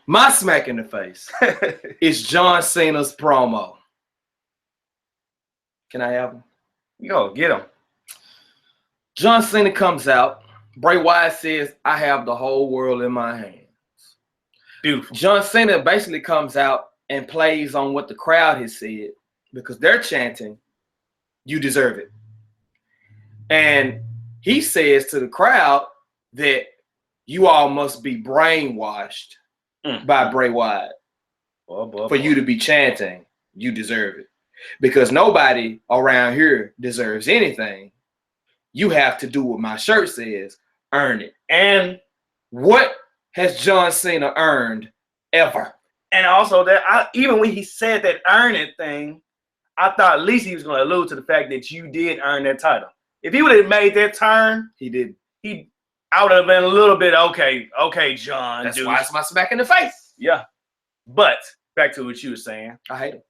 My smack in the face is John Cena's promo. Can I have him? Yo, get him. John Cena comes out. Bray Wyatt says, I have the whole world in my hands. Beautiful. John Cena basically comes out and plays on what the crowd has said, because they're chanting, you deserve it. And he says to the crowd that you all must be brainwashed by Bray Wyatt for you to be chanting, you deserve it. Because nobody around here deserves anything. You have to do what my shirt says, earn it. And what has John Cena earned ever? And also that even when he said that earn it thing, I thought at least he was going to allude to the fact that you did earn that title. If he would have made that turn, I would have been a little bit okay, John. That's why it's my smack in the face. Yeah. But back to what you were saying. I hate him.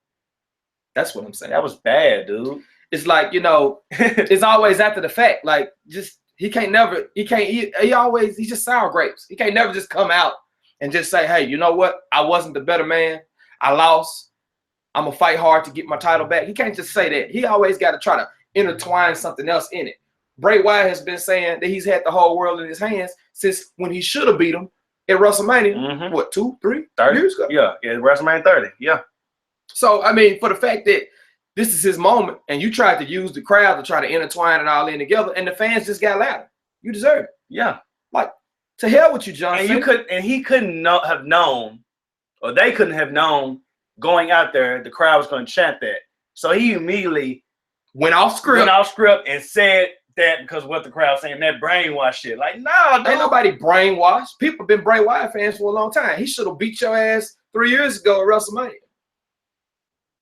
That's what I'm saying. That was bad, dude. It's like, it's always after the fact. Like, just he's just sour grapes. He can't never just come out and just say, hey, you know what? I wasn't the better man. I lost. I'm going to fight hard to get my title back. He can't just say that. He always got to try to intertwine something else in it. Bray Wyatt has been saying that he's had the whole world in his hands since when he should have beat him at WrestleMania, what, 2, 3 years ago? Yeah, WrestleMania 30, yeah. So, I mean, for the fact that this is his moment, and you tried to use the crowd to try to intertwine it all in together, and the fans just got louder. You deserve it. Yeah. Like, to hell with you, John Cena. And he couldn't have known, or they couldn't have known going out there, the crowd was going to chant that. So he immediately went off script and said that because what the crowd saying, that brainwash shit. Like, no, ain't nobody brainwashed. People have been Bray Wyatt fans for a long time. He should have beat your ass 3 years ago at WrestleMania.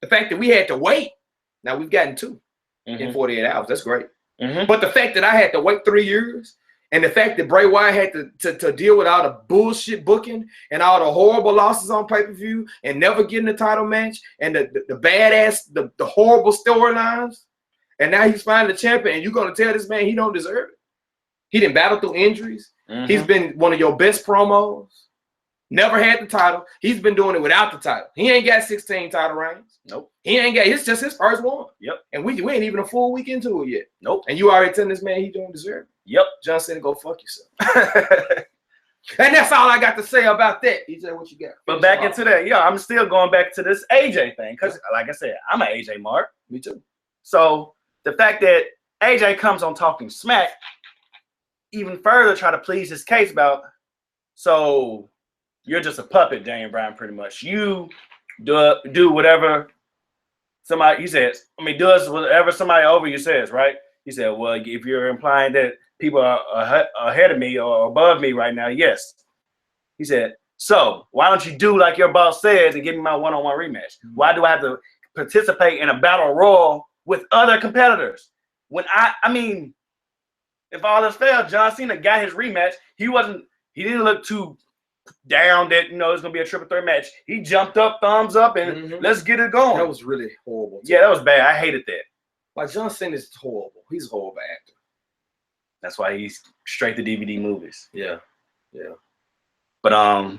The fact that we had to wait, now we've gotten 2 in 48 hours. That's great. But the fact that I had to wait 3 years, and the fact that Bray Wyatt had to deal with all the bullshit booking and all the horrible losses on pay-per-view and never getting the title match and the badass, the horrible storylines, and now he's finally the champion, and you're going to tell this man he don't deserve it? He didn't battle through injuries. He's been one of your best promos. Never had the title. He's been doing it without the title. He ain't got 16 title reigns. Nope. He ain't got. It's just his first one. Yep. And we ain't even a full week into it yet. Nope. And you already telling this man he don't deserve it. Yep. John Cena, go fuck yourself. And that's all I got to say about that. EJ, what you got? But back into that, yeah, I'm still going back to this AJ thing because, like I said, I'm an AJ mark. Me too. So the fact that AJ comes on talking smack, even further try to please his case about, so you're just a puppet, Daniel Bryan, pretty much. You do whatever somebody, he says, does whatever somebody over you says, right? He said, well, if you're implying that people are ahead of me or above me right now, yes. He said, so why don't you do like your boss says and give me my one-on-one rematch? Why do I have to participate in a battle royal with other competitors? When if all this failed, John Cena got his rematch. He didn't look too down that, it's going to be a triple threat match. He jumped up, thumbs up, and let's get it going. That was really horrible. Yeah, that was bad. I hated that. Like, John Cena is horrible. He's a horrible actor. That's why he's straight to DVD movies. Yeah. But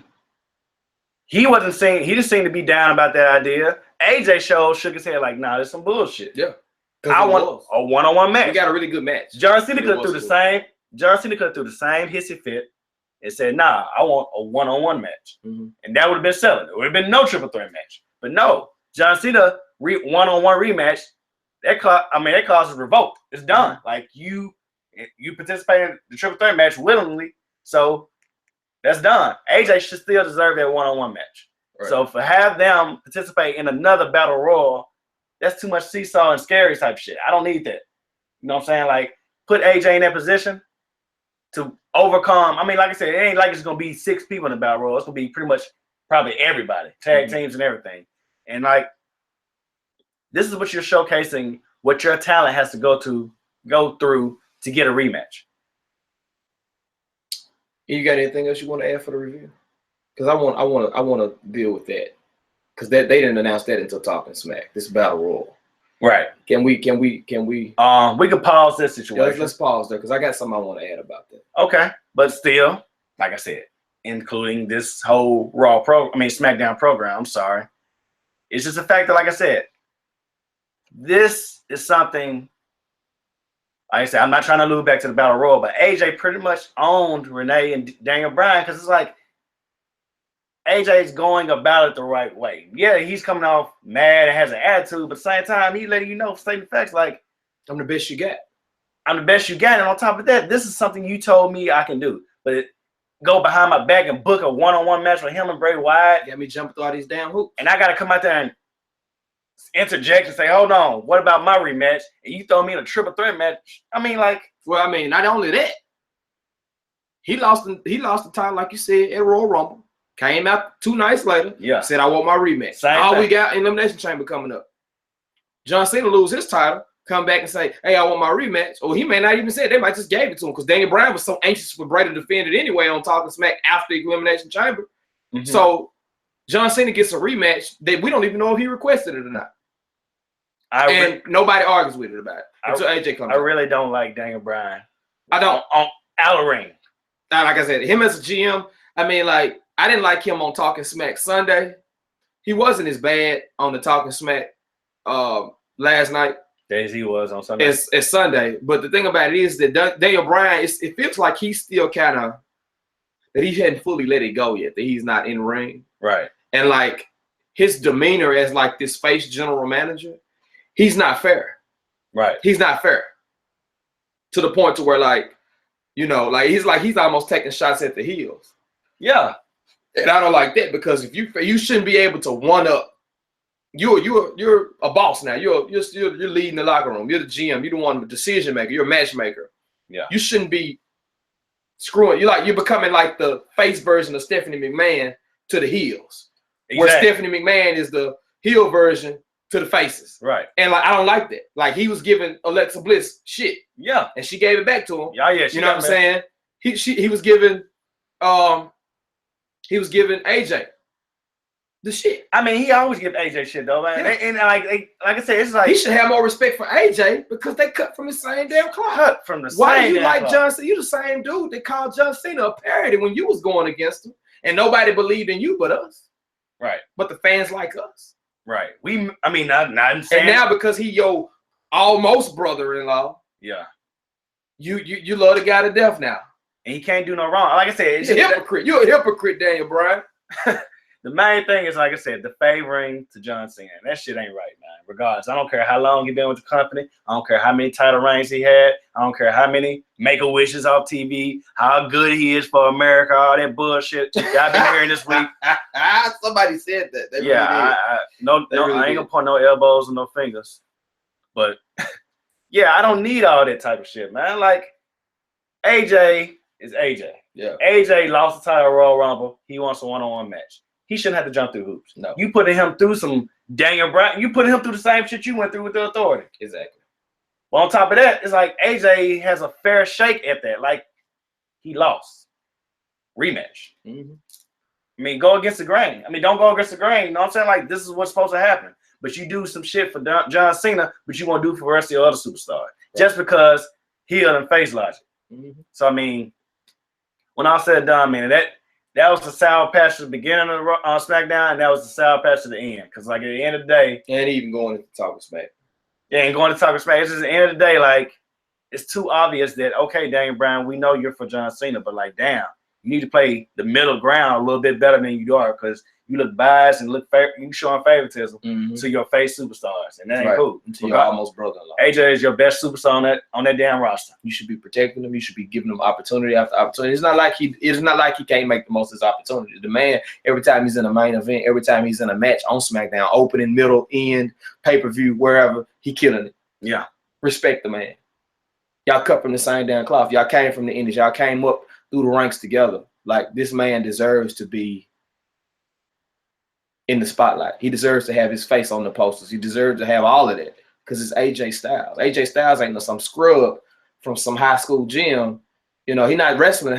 he wasn't saying, he just seemed to be down about that idea. AJ shook his head like, nah, there's some bullshit. Yeah. I want a one-on-one match. We got a really good match. John Cena could do the same. John Cena could do the same hissy fit and said, nah, I want a one-on-one match. And that would have been selling. It would have been no triple threat match. But no, John Cena one-on-one rematch, that causes revolt. It's done. Like you participated in the triple threat match willingly, so that's done. AJ should still deserve that one-on-one match. Right. So for have them participate in another battle royal, that's too much seesaw and scary type shit. I don't need that. You know what I'm saying? Like, put AJ in that position to overcome. Like I said, it ain't like it's gonna be 6 people in the battle royal. It's gonna be pretty much probably everybody, tag teams and everything. And like, this is what you're showcasing, what your talent has to go through to get a rematch. You got anything else you want to add for the review? Because I want to deal with that. Because they didn't announce that until Talking Smack. This battle royal. Right. Can we? We can pause this situation. Let's pause there because I got something I want to add about that. Okay, but still, like I said, including this whole SmackDown program. I'm sorry. It's just the fact that, like I said, this is something. Like I said, I'm not trying to allude back to the battle royal, but AJ pretty much owned Renee and Daniel Bryan because it's like AJ's going about it the right way. Yeah, he's coming off mad and has an attitude, but at the same time, he's letting you know, stating facts like, I'm the best you got. I'm the best you got. And on top of that, this is something you told me I can do. But go behind my back and book a one-on-one match with him and Bray Wyatt. Got me jumping through all these damn hoops. And I got to come out there and interject and say, hold on, what about my rematch? And you throw me in a triple threat match. Not only that, he lost the title, like you said, at Royal Rumble. Came out 2 nights later. Yeah. Said, I want my rematch. We got Elimination Chamber coming up. John Cena lose his title, come back and say, hey, I want my rematch. Or he may not even say it. They might just gave it to him because Daniel Bryan was so anxious for Bray to defend it anyway on Talking Smack after the Elimination Chamber. So John Cena gets a rematch that we don't even know if he requested it or not. Nobody argues with it about it until AJ comes. I really don't like Daniel Bryan. I don't. On out of ring. Like I said, him as a GM, I didn't like him on Talking Smack Sunday. He wasn't as bad on the Talking Smack last night. Daisy was on Sunday. It's Sunday. But the thing about it is that Daniel Bryan, it feels like he's still kind of that he hadn't fully let it go yet. That he's not in ring. Right. And like his demeanor as like this face general manager, he's not fair. Right. He's not fair. To the point to where like, you know, like he's almost taking shots at the heels. Yeah. And I don't like that because if you shouldn't be able to one up. You're a boss now. You're leading the locker room. You're the GM. You're the one, the decision maker. You're a matchmaker. Yeah. You shouldn't be screwing. You're becoming like the face version of Stephanie McMahon to the heels. Exactly. Where Stephanie McMahon is the heel version to the faces. Right. And like I don't like that. Like he was giving Alexa Bliss shit. Yeah. And she gave it back to him. Yeah. You know what I'm saying? He was giving AJ the shit. I mean, he always gives AJ shit though, man. Yeah. And like I said, it's like he should have more respect for AJ because they cut from the same damn cloth. Cut from the Why same. You like John Cena? You the same dude that called John Cena a parody when you was going against him, and nobody believed in you but us. Right. But the fans like us. Right. Not saying. And now because he your almost brother-in-law. Yeah. You love the guy to death now. And he can't do no wrong. Like I said, it's a hypocrite. You're a hypocrite, Daniel Bryan. The main thing is, like I said, the favoring to John Cena. That shit ain't right, man. Regardless, I don't care how long he been with the company. I don't care how many title reigns he had. I don't care how many Make-A-Wishes off TV, how good he is for America, all that bullshit y'all been hearing this week. Somebody said that. They I ain't gonna point no elbows and no fingers. But yeah, I don't need all that type of shit, man. Like AJ is AJ. Yeah. AJ lost the title Royal Rumble. He wants a one-on-one match. He shouldn't have to jump through hoops. No. You putting him through some Daniel Bryan. You putting him through the same shit you went through with the Authority. Exactly. Well, on top of that, it's like AJ has a fair shake at that. Like he lost. Rematch. Mm-hmm. I mean, go against the grain. I mean, don't go against the grain. You know what I'm saying? Like this is what's supposed to happen. But you do some shit for John Cena, but you won't do for the rest of your other superstars. Right. Just because heel and face logic. Mm-hmm. So I mean, when all said and done, man, that was the sour patch at the beginning of SmackDown, and that was the sour patch at the end. Because, like, at the end of the day... And even going to talk of Smack. Yeah, and going to talk of Smack. It's just at the end of the day, like, it's too obvious that, okay, Daniel Bryan, we know you're for John Cena, but, like, damn, you need to play the middle ground a little bit better than you are because you look biased and you showing favoritism to your face superstars, and that ain't cool. To your almost brother-in-law. AJ is your best superstar on that damn roster. You should be protecting him. You should be giving him opportunity after opportunity. It's not like he can't make the most of his opportunity. The man, every time he's in a main event, every time he's in a match on SmackDown, opening, middle, end, pay-per-view, wherever, he killing it. Yeah. Respect the man. Y'all cut from the same damn cloth. Y'all came from the Indies. Y'all came up through the ranks together. Like, this man deserves to be in the spotlight. He deserves to have his face on the posters. He deserves to have all of that because it's AJ Styles. AJ Styles ain't no some scrub from some high school gym. You know, he wasn't wrestling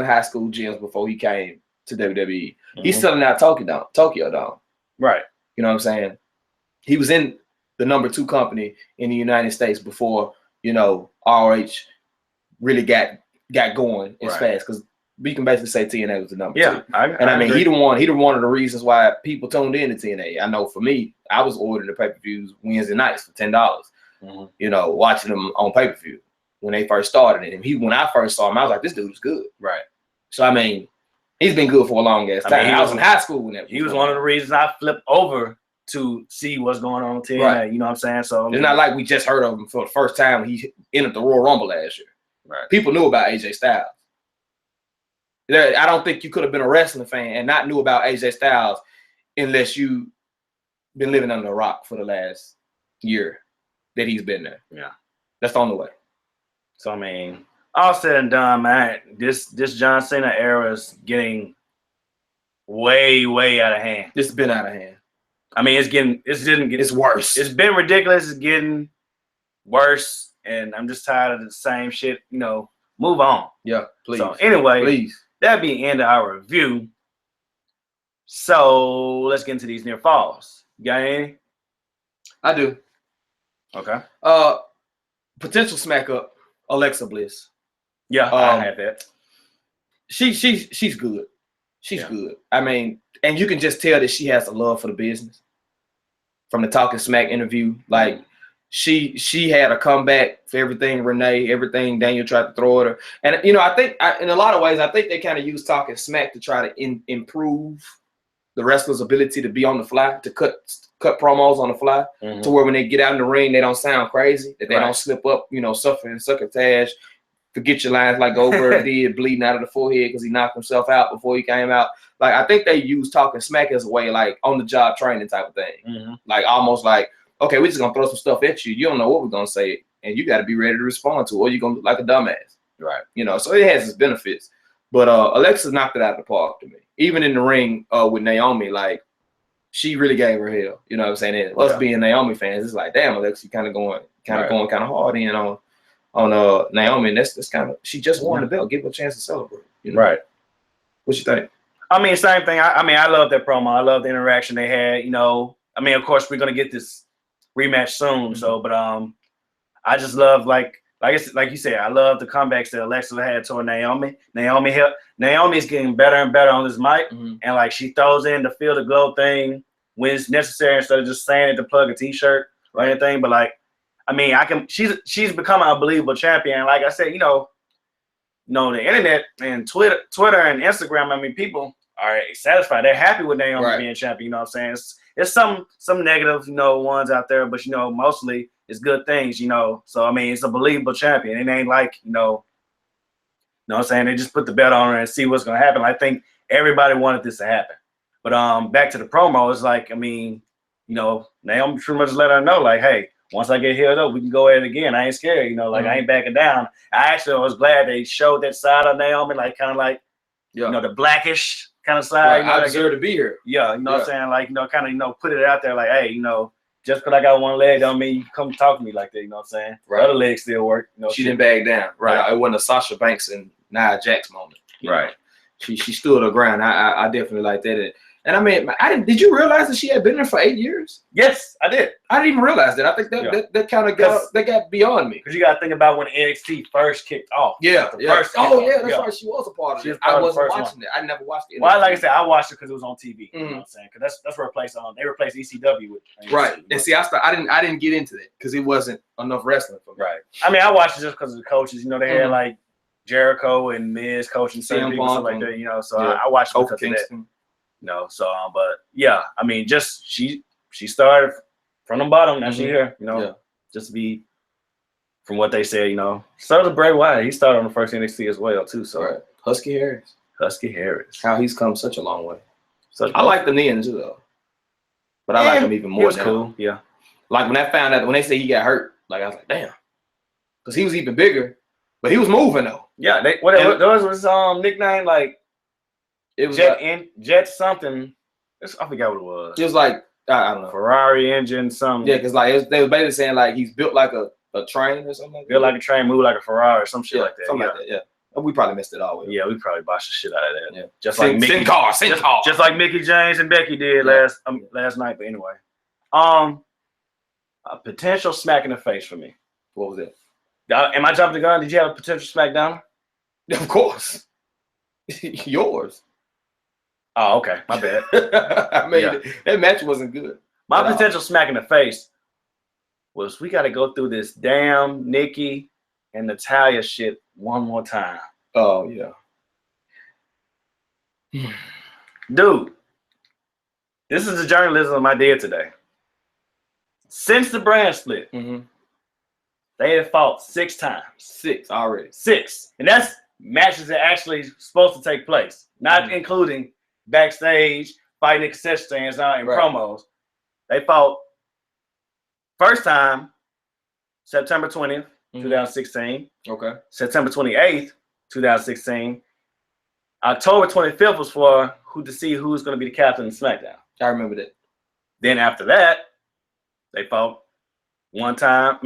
high school gyms before he came to WWE. Mm-hmm. He's selling out Tokyo Dome. Right. You know what I'm saying? He was in the number 2 company in the United States before, you know, ROH really got going as fast because we can basically say TNA was the number 2. I mean, he the one of the reasons why people tuned in to TNA. I know for me, I was ordering the pay-per-views Wednesday nights for $10. Mm-hmm. You know, watching them on pay-per-view when they first started. And when I first saw him, I was like, this dude is good. Right. So I mean, he's been good for a long ass time. I was in high school when that. He was one of the reasons I flipped over to see what's going on TNA. Right. You know what I'm saying? So it's not like we just heard of him for the first time when he entered the Royal Rumble last year. Right. People knew about AJ Styles. I don't think you could have been a wrestling fan and not knew about AJ Styles unless you been living under a rock for the last year that he's been there. Yeah. That's the only way. So, I mean, all said and done, man, this John Cena era is getting way, way out of hand. It's been out of hand. I mean, it's worse. It's been ridiculous. It's getting worse. And I'm just tired of the same shit. You know, move on. Yeah, please. So, anyway. Please. That'd be the end of our review. So let's get into these near falls. You got any? I do. Okay. Potential smack up, Alexa Bliss. Yeah, I had that. She's good. She's good. I mean, and you can just tell that she has a love for the business. From the Talking Smack interview, like she had a comeback for everything Renee, everything Daniel tried to throw at her. And, you know, I think in a lot of ways, I think they kind of use talking smack to try to improve the wrestler's ability to be on the fly, to cut promos on the fly, to where when they get out in the ring, they don't sound crazy, that they don't slip up, you know, suffering succotash, forget your lines like Goldberg did, bleeding out of the forehead because he knocked himself out before he came out. Like, I think they use talking smack as a way, like, on-the-job training type of thing. Like, almost like, okay, we're just going to throw some stuff at you. You don't know what we're going to say, and you got to be ready to respond to it, or you're going to look like a dumbass. Right. You know, so it has its benefits. But Alexa knocked it out of the park to me. Even in the ring with Naomi, like, she really gave her hell. You know what I'm saying? And us being Naomi fans, it's like, damn, Alexa, you kind of going hard in on Naomi. And that's kind of, she just won the belt. Give her a chance to celebrate. You know? Right. What you think? I mean, same thing. I mean, I love that promo. I love the interaction they had. You know, I mean, of course, we're gonna get this rematch soon. So, but I just love like you said, I love the comebacks that Alexa had toward Naomi. Naomi's getting better and better on this mic, and like she throws in the feel the glow thing when it's necessary instead of just saying it to plug a t-shirt or anything. But like, I mean, she's becoming a believable champion. Like I said, you know, the internet and Twitter and Instagram. I mean, people are satisfied. They're happy with Naomi being champion. You know what I'm saying? It's some negative, you know, ones out there, but you know, mostly it's good things, you know. So I mean, it's a believable champion. It ain't like, you know what I'm saying? They just put the bet on her and see what's gonna happen. I think everybody wanted this to happen. But back to the promo, it's like, I mean, you know, Naomi pretty much let her know, like, hey, once I get healed up, we can go at it again. I ain't scared, you know, like I ain't backing down. I actually was glad they showed that side of Naomi, like kind of like, you know, the blackish kind of side. Right. You know, I deserve to be here. Yeah, you know what I'm saying? Like, you know, kind of, you know, put it out there like, hey, you know, just because I got one leg don't mean you can come talk to me like that, you know what I'm saying? Right. The other leg still work. You know, she didn't back down. Right. It wasn't a Sasha Banks and Nia Jax moment. Right. She stood her ground. I definitely like that. And I mean, did you realize that she had been there for 8 years? Yes, I did. I didn't even realize that. I think that kind of got beyond me. Because you got to think about when NXT first kicked off. Yeah. That's right. She was a part of it. I wasn't watching it. I never watched it. Well, like I said, I watched it because it was on TV. You know what I'm saying? Because that's where they replaced ECW with. Right. And see, I didn't get into that because it wasn't enough wrestling for me. Right. I mean, I watched it just because of the coaches. You know, they had like Jericho and Miz coaching certain people, stuff like that. You know, so I watched it because of that. No, so but yeah, I mean, just she started from the bottom. Now she here, you know, just to be from what they said, you know. So did Bray Wyatt. He started on the first NXT as well too. So Husky Harris, how he's come such a long way. I like the Ninja though, but I like him even more. Now. Cool, yeah. Like when they say he got hurt, like I was like, damn, because he was even bigger, but he was moving though. Yeah, what was his nickname like? It was Jet something. I forgot what it was. It was like I don't know, Ferrari engine something. Yeah, because like they were basically saying like he's built like a train or something like that. Built like a train, move like a Ferrari or some shit like that. Something like that. Yeah, we probably missed it all. Yeah, we probably botched the shit out of that. Yeah, just like Mickey, just like Mickey James and Becky did last night. But anyway, a potential smack in the face for me. What was it? Am I jumping the gun? Did you have a potential SmackDown? Of course, yours. Oh, okay. My bad. I mean, that match wasn't good. My potential smack in the face was we got to go through this damn Nikki and Natalya shit one more time. Oh, yeah. Dude, this is the journalism I did today. Since the brand split, they have fought 6 times. 6 already. 6. And that's matches that actually supposed to take place, not including backstage, fighting in concession stands and promos. They fought first time September 20th, 2016. Okay. September 28th, 2016. October 25th was for to see who's going to be the captain of SmackDown. I remember that. Then after that, they fought one time.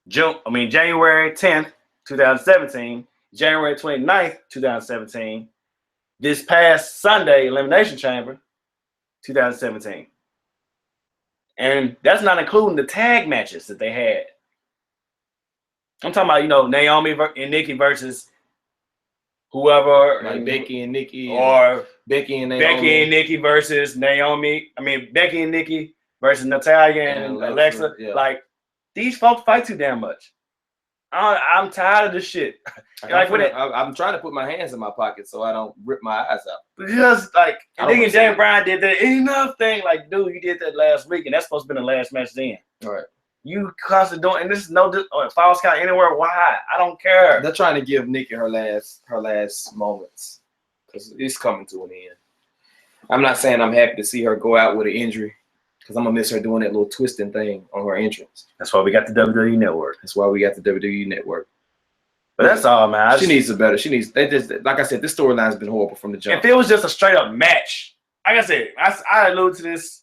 January 10th, 2017. January 29th, 2017. This past Sunday, Elimination Chamber, 2017. And that's not including the tag matches that they had. I'm talking about, you know, Naomi and Nikki versus whoever. Like Becky and Nikki. Or Becky and Naomi. Becky and Nikki versus Naomi. I mean, Becky and Nikki versus Natalya and Alexa. Yeah. Like, these folks fight too damn much. I'm tired of this shit. Like I'm trying to put my hands in my pocket so I don't rip my eyes out. Because like, and then Daniel Bryan did that enough thing. Like, dude, you did that last week, and that's supposed to be the last match then. All right. You constantly doing, and this is no false count anywhere. Why? I don't care. They're trying to give Nikki her last moments because it's coming to an end. I'm not saying I'm happy to see her go out with an injury because I'm gonna miss her doing that little twisting thing on her entrance. That's why we got the WWE Network. But that's all, man. She needs a better. They just, like I said, this storyline's been horrible from the jump. If it was just a straight up match, like I said, I alluded to this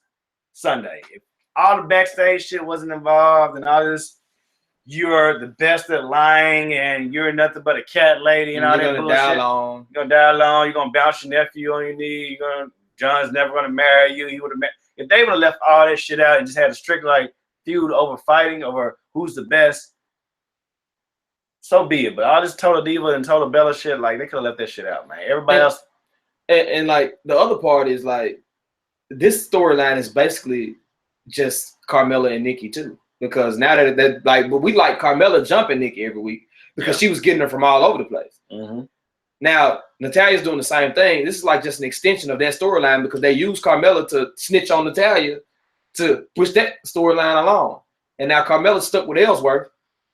Sunday. If all the backstage shit wasn't involved and all this, you're the best at lying and you're nothing but a cat lady and all that bullshit. You're gonna die alone. You're gonna bounce your nephew on your knee. John's never gonna marry you. He would have. If they would have left all that shit out and just had a strict like feud over fighting over who's the best, so be it. But all this Total Diva and Total Bella shit, like they could have left that shit out, man. Everybody else. And like the other part is like this storyline is basically just Carmella and Nikki too. Because now that like, but we like Carmella jumping Nikki every week because she was getting her from all over the place. Mm-hmm. Now Natalya's doing the same thing. This is like just an extension of that storyline because they use Carmella to snitch on Natalya to push that storyline along. And now Carmella's stuck with Ellsworth.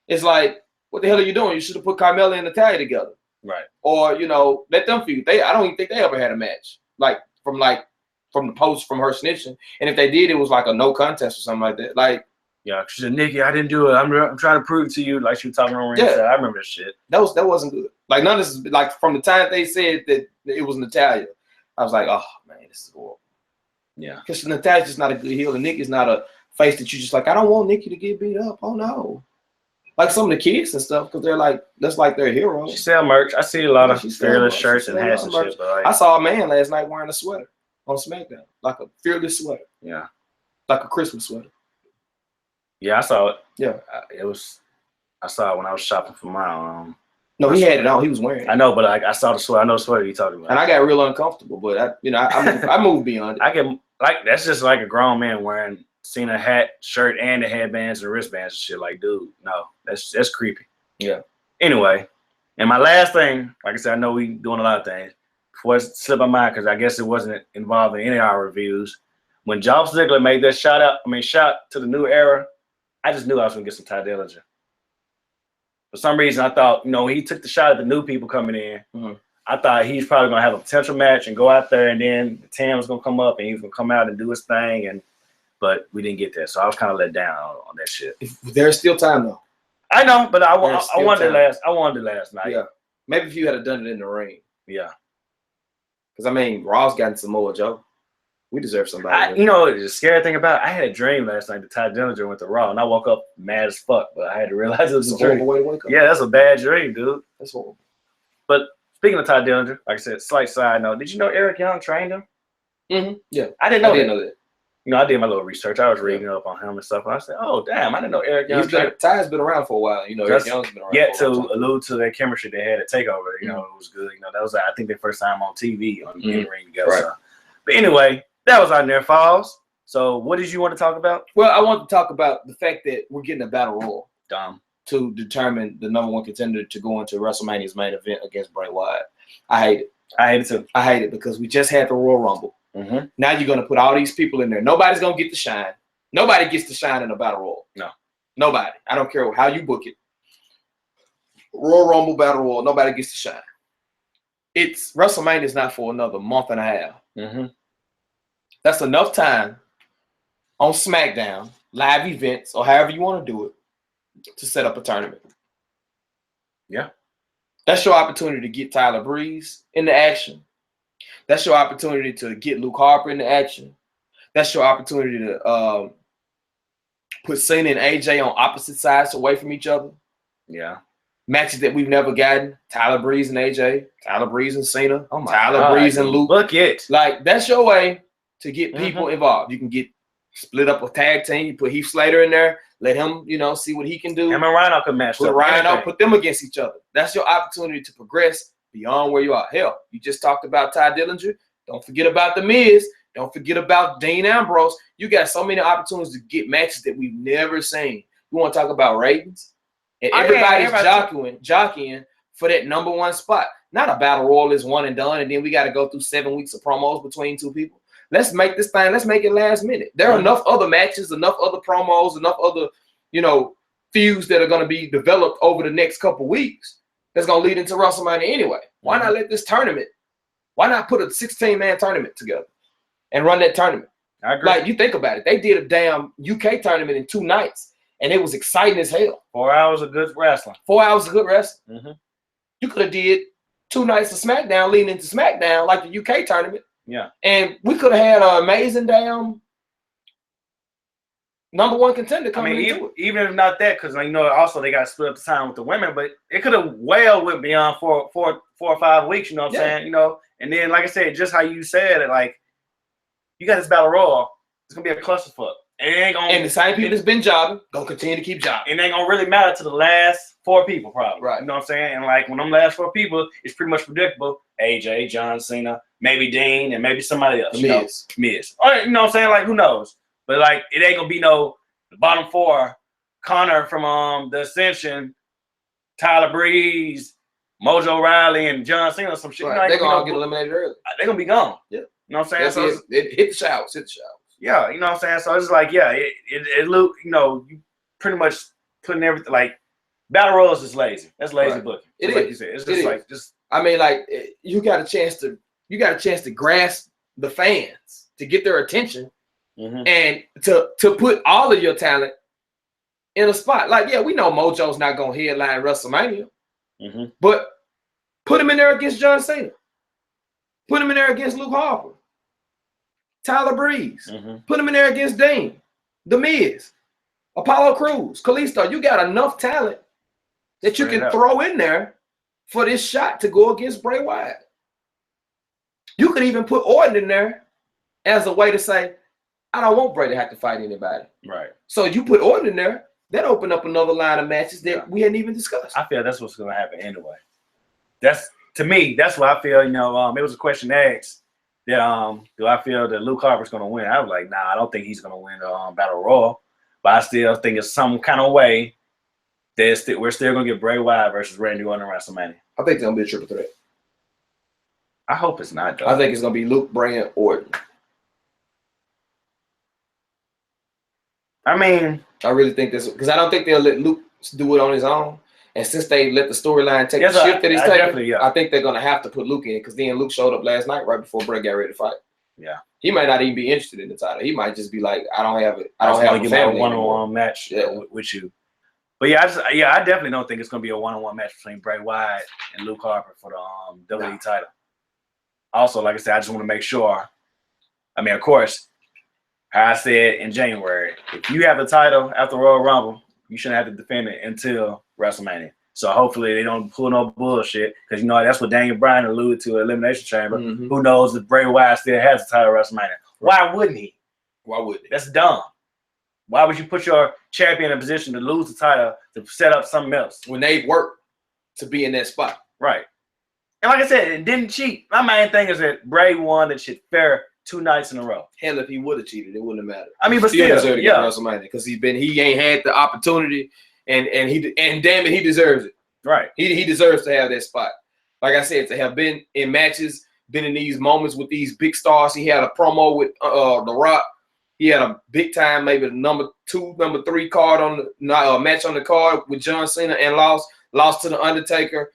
It's like, what the hell are you doing? You should have put Carmella and Natalya together, right? Or let them feud. I don't even think they ever had a match from the post from her snitching. And if they did, it was like a no contest or something like that. Like. Yeah, she said, Nikki, I didn't do it. I'm trying to prove it to you. Like she was talking on ring. Yeah. I remember that shit. That wasn't good. Like none of this, like from the time they said that it was Natalya, I was like, oh man, this is horrible. Yeah. Because Natalya's just not a good heel, and Nikki's not a face that you just like, I don't want Nikki to get beat up. Oh no. Like some of the kids and stuff, because they're like, that's like their hero. She sell merch. I see a lot of fearless shirts and hats and shit. But like, I saw a man last night wearing a sweater on SmackDown, like a fearless sweater. Yeah. Like a Christmas sweater. Yeah, I saw it. Yeah, I saw it when I was shopping for my No, he had it on. He was wearing it. I know, but I saw the sweater. I know the sweater you're talking about. And I got real uncomfortable, but I moved beyond it. I can that's just like a grown man wearing Cena hat, shirt, and the headbands and wristbands and shit. Like, dude, no, that's creepy. Yeah. Anyway, and my last thing, like I said, I know we doing a lot of things. Before it slipped my mind, because I guess it wasn't involved in any of our reviews. When Dolph Ziggler made that shot to the new era. I just knew I was going to get some Ty Dillinger. For some reason, I thought, when he took the shot at the new people coming in, I thought he's probably going to have a potential match and go out there, and then the Tam was going to come up, and he was going to come out and do his thing, but we didn't get that. So I was kind of let down on that shit. There's still time, though. I know, but I wanted it last night. Yeah. Maybe if you had done it in the ring. Yeah. Because, Raw's gotten Samoa Joe. We deserve somebody. The scary thing about it, I had a dream last night that Ty Dillinger went to Raw, and I woke up mad as fuck, but I had to realize it was a dream. Horrible way to wake up. Yeah, that's a bad dream, dude. That's horrible. But speaking of Ty Dillinger, like I said, slight side note, did you know Eric Young trained him? Mm-hmm. Yeah. I didn't know that. I did my little research. I was reading up on him and stuff, and I said, oh, damn, I didn't know Eric Young trained. Ty's been around for a while. Eric Young's been around for a while. To allude to that chemistry they had at TakeOver, it was good. That was, I think, their first time on TV on the ring together. Right. So. But anyway, that was on their falls. So what did you want to talk about? Well, I want to talk about the fact that we're getting a battle royal to determine the number one contender to go into WrestleMania's main event against Bray Wyatt. I hate it. I hate it too. I hate it because we just had the Royal Rumble. Mm-hmm. Now you're going to put all these people in there. Nobody's going to get the shine. Nobody gets the shine in a battle royal. No. Nobody. I don't care how you book it. Royal Rumble, battle royal, nobody gets the shine. WrestleMania is not for another month and a half. Mm-hmm. That's enough time on SmackDown, live events, or however you want to do it, to set up a tournament. Yeah. That's your opportunity to get Tyler Breeze into action. That's your opportunity to get Luke Harper into action. That's your opportunity to put Cena and AJ on opposite sides away from each other. Yeah. Matches that we've never gotten. Tyler Breeze and AJ. Tyler Breeze and Cena. Oh my Tyler God, Breeze and Luke. Look it. Like, that's your way to get people involved. You can get split up a tag team. You put Heath Slater in there. Let him, see what he can do. Him and Rhino could match up. Put Rhino, put them against each other. That's your opportunity to progress beyond where you are. Hell, you just talked about Ty Dillinger. Don't forget about The Miz. Don't forget about Dean Ambrose. You got so many opportunities to get matches that we've never seen. You want to talk about ratings? And everybody's jockeying for that number one spot. Not a battle royal is one and done, and then we got to go through 7 weeks of promos between two people. Let's make this thing. Let's make it last minute. There are enough other matches, enough other promos, enough other, feuds that are going to be developed over the next couple weeks. That's going to lead into WrestleMania anyway. Why not let this tournament? Why not put a 16-man tournament together and run that tournament? I agree. Like, you think about it. They did a damn UK tournament in 2 nights, and it was exciting as hell. 4 hours of good wrestling. 4 hours of good wrestling. You could have did 2 nights of SmackDown leading into SmackDown like the UK tournament. Yeah. And we could have had an amazing damn number one contender coming into it. Even if not that, because also they got to split up the time with the women, but it could have well went beyond four or 5 weeks, you know what I'm saying? And then like I said, just how you said it, like you got this battle royal, it's gonna be a clusterfuck. And the same people that's been jobbing gonna continue to keep jobbing. And it ain't gonna really matter to the last 4 people, probably. Right. You know what I'm saying? And like when them last 4 people, it's pretty much predictable. AJ, John Cena, maybe Dean, and maybe somebody else. Miz. Or, you know what I'm saying? Like, who knows? But like it ain't gonna be the bottom 4, Connor from the Ascension, Tyler Breeze, Mojo Riley, and John Cena, some shit. Right. They're gonna get eliminated early. They're gonna be gone. Yeah. You know what I'm saying? It hit the showers. Yeah, you know what I'm saying? So it's like, it look, you pretty much putting everything, like, Battle Royale is just lazy. That's lazy booking. Like you said. It's just you got a chance to grasp the fans, to get their attention, and to put all of your talent in a spot. Like, we know Mojo's not gonna headline WrestleMania, but put him in there against John Cena. Put him in there against Luke Harper. Tyler Breeze. Put him in there against Dean, The Miz, Apollo Crews, Kalisto. You got enough talent that you can throw in there for this shot to go against Bray Wyatt. You could even put Orton in there as a way to say, I don't want Bray to have to fight anybody. Right. So you put Orton in there, that opened up another line of matches that we hadn't even discussed. I feel that's what's going to happen anyway. To me, that's what I feel. It was a question asked. That do I feel that Luke Harper's gonna win? I was like, nah, I don't think he's gonna win the Battle Royal, but I still think it's some kind of way that we're still gonna get Bray Wyatt versus Randy Orton in WrestleMania. I think it's gonna be a triple threat. I hope it's not, though. I think it's gonna be Luke, Bray, and Orton. I really think this because I don't think they'll let Luke do it on his own. And since they let the storyline take the shift that he's taking, I think they're gonna have to put Luke in because then Luke showed up last night right before Bray got ready to fight. Yeah, he might not even be interested in the title. He might just be like, I don't have it. I don't have a family one-on-one match with you. But I definitely don't think it's gonna be a one-on-one match between Bray Wyatt and Luke Harper for the WWE title. Also, like I said, I just want to make sure. Of course, how I said in January, if you have the title after Royal Rumble, you shouldn't have to defend it until WrestleMania. So hopefully they don't pull no bullshit because that's what Daniel Bryan alluded to at Elimination Chamber. Who knows if Bray Wyatt still has the title at WrestleMania? Why wouldn't he? Why wouldn't he? That's dumb. Why would you put your champion in a position to lose the title to set up something else? When they work to be in that spot. Right. And like I said, it didn't cheat. My main thing is that Bray won that shit fair 2 nights in a row. Hell, if he would have cheated, it wouldn't have mattered. But still, WrestleMania because he ain't had the opportunity, and damn it, he deserves it. Right. He deserves to have that spot. Like I said, to have been in matches, been in these moments with these big stars. He had a promo with The Rock. He had a big time, maybe the number 2, number 3 card on the match on the card with John Cena and lost to the Undertaker.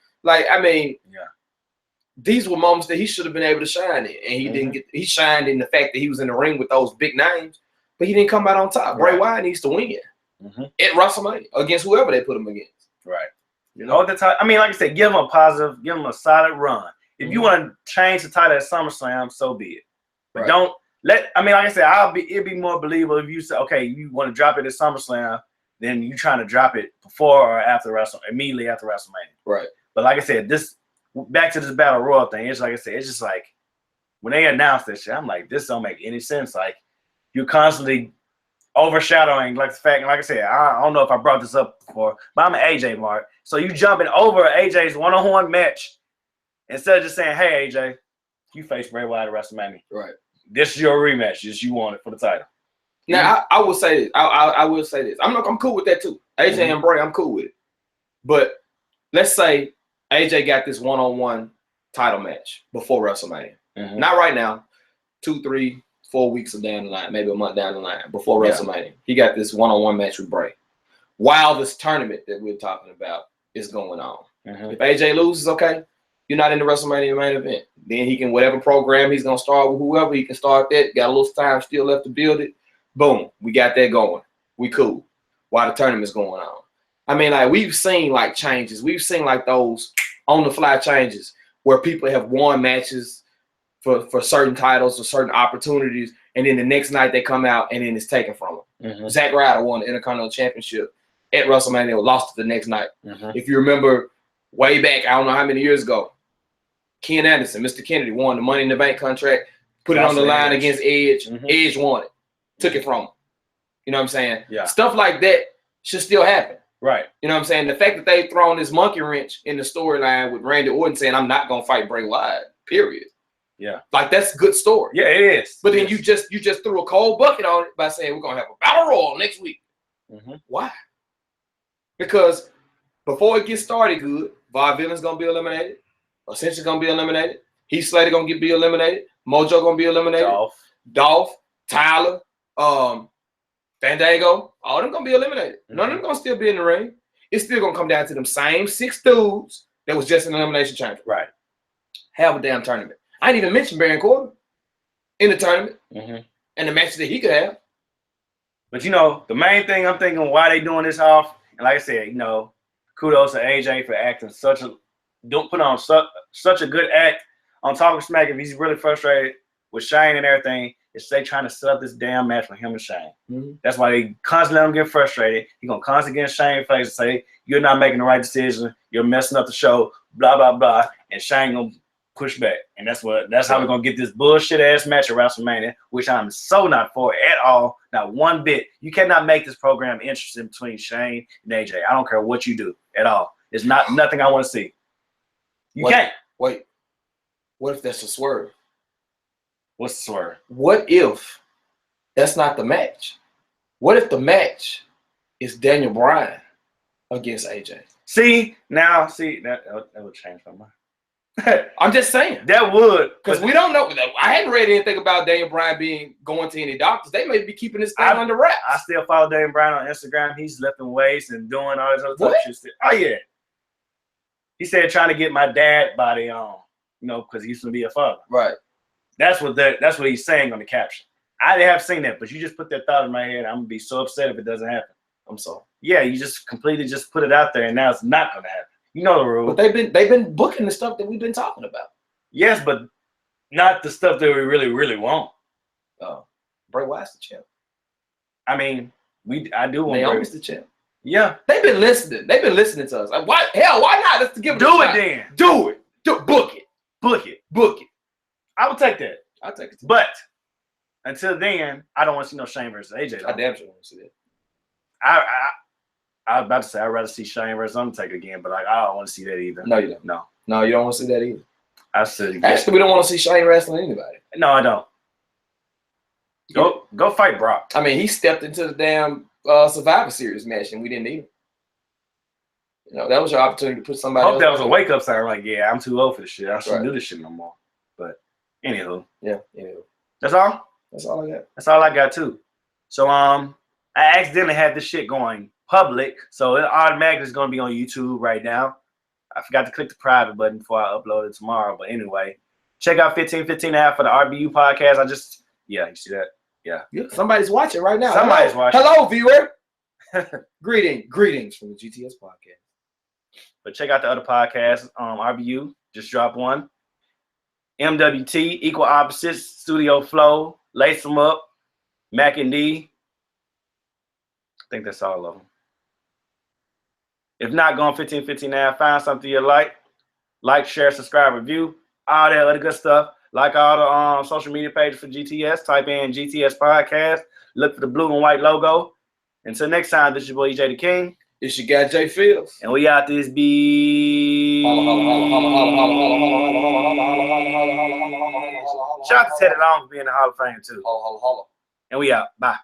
These were moments that he should have been able to shine in, and he didn't get. He shined in the fact that he was in the ring with those big names, but he didn't come out on top. Bray Wyatt needs to win at WrestleMania against whoever they put him against. Right. Like I said, give him a positive, give him a solid run. If you want to change the title at SummerSlam, so be it. But don't let. Like I said, it'd be more believable if you say, okay, you want to drop it at SummerSlam, then you trying to drop it before or after immediately after WrestleMania. Right. But like I said, back to this Battle Royal thing, it's like I said, it's just like when they announced this shit, I'm like, this don't make any sense. Like you're constantly overshadowing like the fact, and like I said, I don't know if I brought this up before, but I'm an AJ Mark. So you jumping over AJ's one-on-one match instead of just saying, hey AJ, you face Bray Wyatt at WrestleMania. Right. this is your rematch. Just you want it for the title. Now, I will say this. I will say this. I'm cool with that too. AJ and Bray, I'm cool with it. But let's say AJ got this one-on-one title match before WrestleMania. Not right now. 2, 3, 4 weeks down the line, maybe a month down the line before WrestleMania. He got this one-on-one match with Bray. While this tournament that we're talking about is going on. If AJ loses, okay, you're not in the WrestleMania main event. Then he can, whatever program he's going to start with whoever, he can start that. Got a little time still left to build it. Boom, we got that going. We cool while the tournament's going on. I mean, like, we've seen, like, changes. We've seen, like, those on-the-fly changes where people have won matches for certain titles or certain opportunities, and then the next night they come out and then it's taken from them. Zack Ryder won the Intercontinental Championship at WrestleMania, lost it the next night. If you remember way back, I don't know how many years ago, Ken Anderson, Mr. Kennedy, won the Money in the Bank contract, put it on the line against Edge. Edge won it, took it from him. You know what I'm saying? Yeah. Stuff like that should still happen. Right. You know what I'm saying? The fact that they've thrown this monkey wrench in the storyline with Randy Orton saying, I'm not going to fight Bray Wyatt, period. Yeah. Like, that's a good story. Yeah, it is. But then you just threw a cold bucket on it by saying we're going to have a battle royal next week. Why? Because before it gets started good, Vaudevillain's going to be eliminated. Ascension's going to be eliminated. Heath Slater going to be eliminated. Mojo going to be eliminated. Dolph, Tyler, Fandango, all them going to be eliminated. None of them going to still be in the ring. It's still going to come down to them same 6 dudes that was just an elimination chamber. Right. Have a damn tournament. I didn't even mention Baron Corbin in the tournament and the matches that he could have. But, you know, the main thing I'm thinking why they doing this off, and like I said, you know, kudos to AJ for acting put on such a good act on Talking Smack. If he's really frustrated with Shane and everything, it's they trying to set up this damn match with him and Shane. That's why they constantly let him get frustrated. He's going to constantly get Shane face and say, you're not making the right decision. You're messing up the show, blah, blah, blah. And Shane going to push back. And that's how we're going to get this bullshit-ass match at WrestleMania, which I'm so not for at all. Not one bit. You cannot make this program interesting between Shane and AJ. I don't care what you do at all. It's nothing I want to see. You can't. Wait. What if that's a swerve? What's the swerve? What if that's not the match? What if the match is Daniel Bryan against AJ? That would change my mind. I'm just saying. That would. Because we don't know. I hadn't read anything about Daniel Bryan going to any doctors. They may be keeping this thing under wraps. I still follow Daniel Bryan on Instagram. He's lifting weights and doing all this other shit. Oh, yeah. He said trying to get my dad body on, you know, because he used to be a father. Right. That's what he's saying on the caption. I have seen that, but you just put that thought in my head. I'm going to be so upset if it doesn't happen. I'm sorry. Yeah, you just completely just put it out there, and now it's not going to happen. You know the rule. But they've been booking the stuff that we've been talking about. Yes, but not the stuff that we really, really want. Bray Wyatt's the champ. I mean, I do want Naomi's the champ. Yeah. They've been listening. They've been listening to us. Like, why not? Let's give it a shot. Do it then. Do it. Book it. Book it. I would take that. I'll take it. But until then, I don't want to see no Shane versus AJ. I damn sure want to see that. I was about to say I'd rather see Shane versus Undertaker again, but I don't want to see that either. No, you don't. No, you don't want to see that either. I said actually, we don't want to see Shane wrestling anybody. No, I don't. Go fight Brock. I mean, he stepped into the damn Survivor Series match, and we didn't need him. You know, that was your opportunity to put somebody. I hope that was a wake up sign. Like, yeah, I'm too old for this shit. I shouldn't do this shit no more. But anywho, yeah. That's all. That's all I got. That's all I got too. So I accidentally had this shit going public, so it automatically is going to be on YouTube right now. I forgot to click the private button before I upload it tomorrow. But anyway, check out 15:15.5 for the RBU podcast. You see that? Yeah. Somebody's watching right now. Somebody's watching. Hello, viewer. Greetings from the GTS podcast. But check out the other podcasts. RBU just dropped one. MWT, Equal Opposites, Studio Flow, Lace Them Up, Mac and D. I think that's all of them. If not, go on 15:15.5. Find something you like, share, subscribe, review, all that other good stuff. Like all the social media pages for GTS. Type in GTS Podcast. Look for the blue and white logo. Until next time, this is your boy EJ the King. It's your guy J.Fields. And we out this beat. Shout out to Teddy Long for being in the Hall of Fame too. And we out. Bye.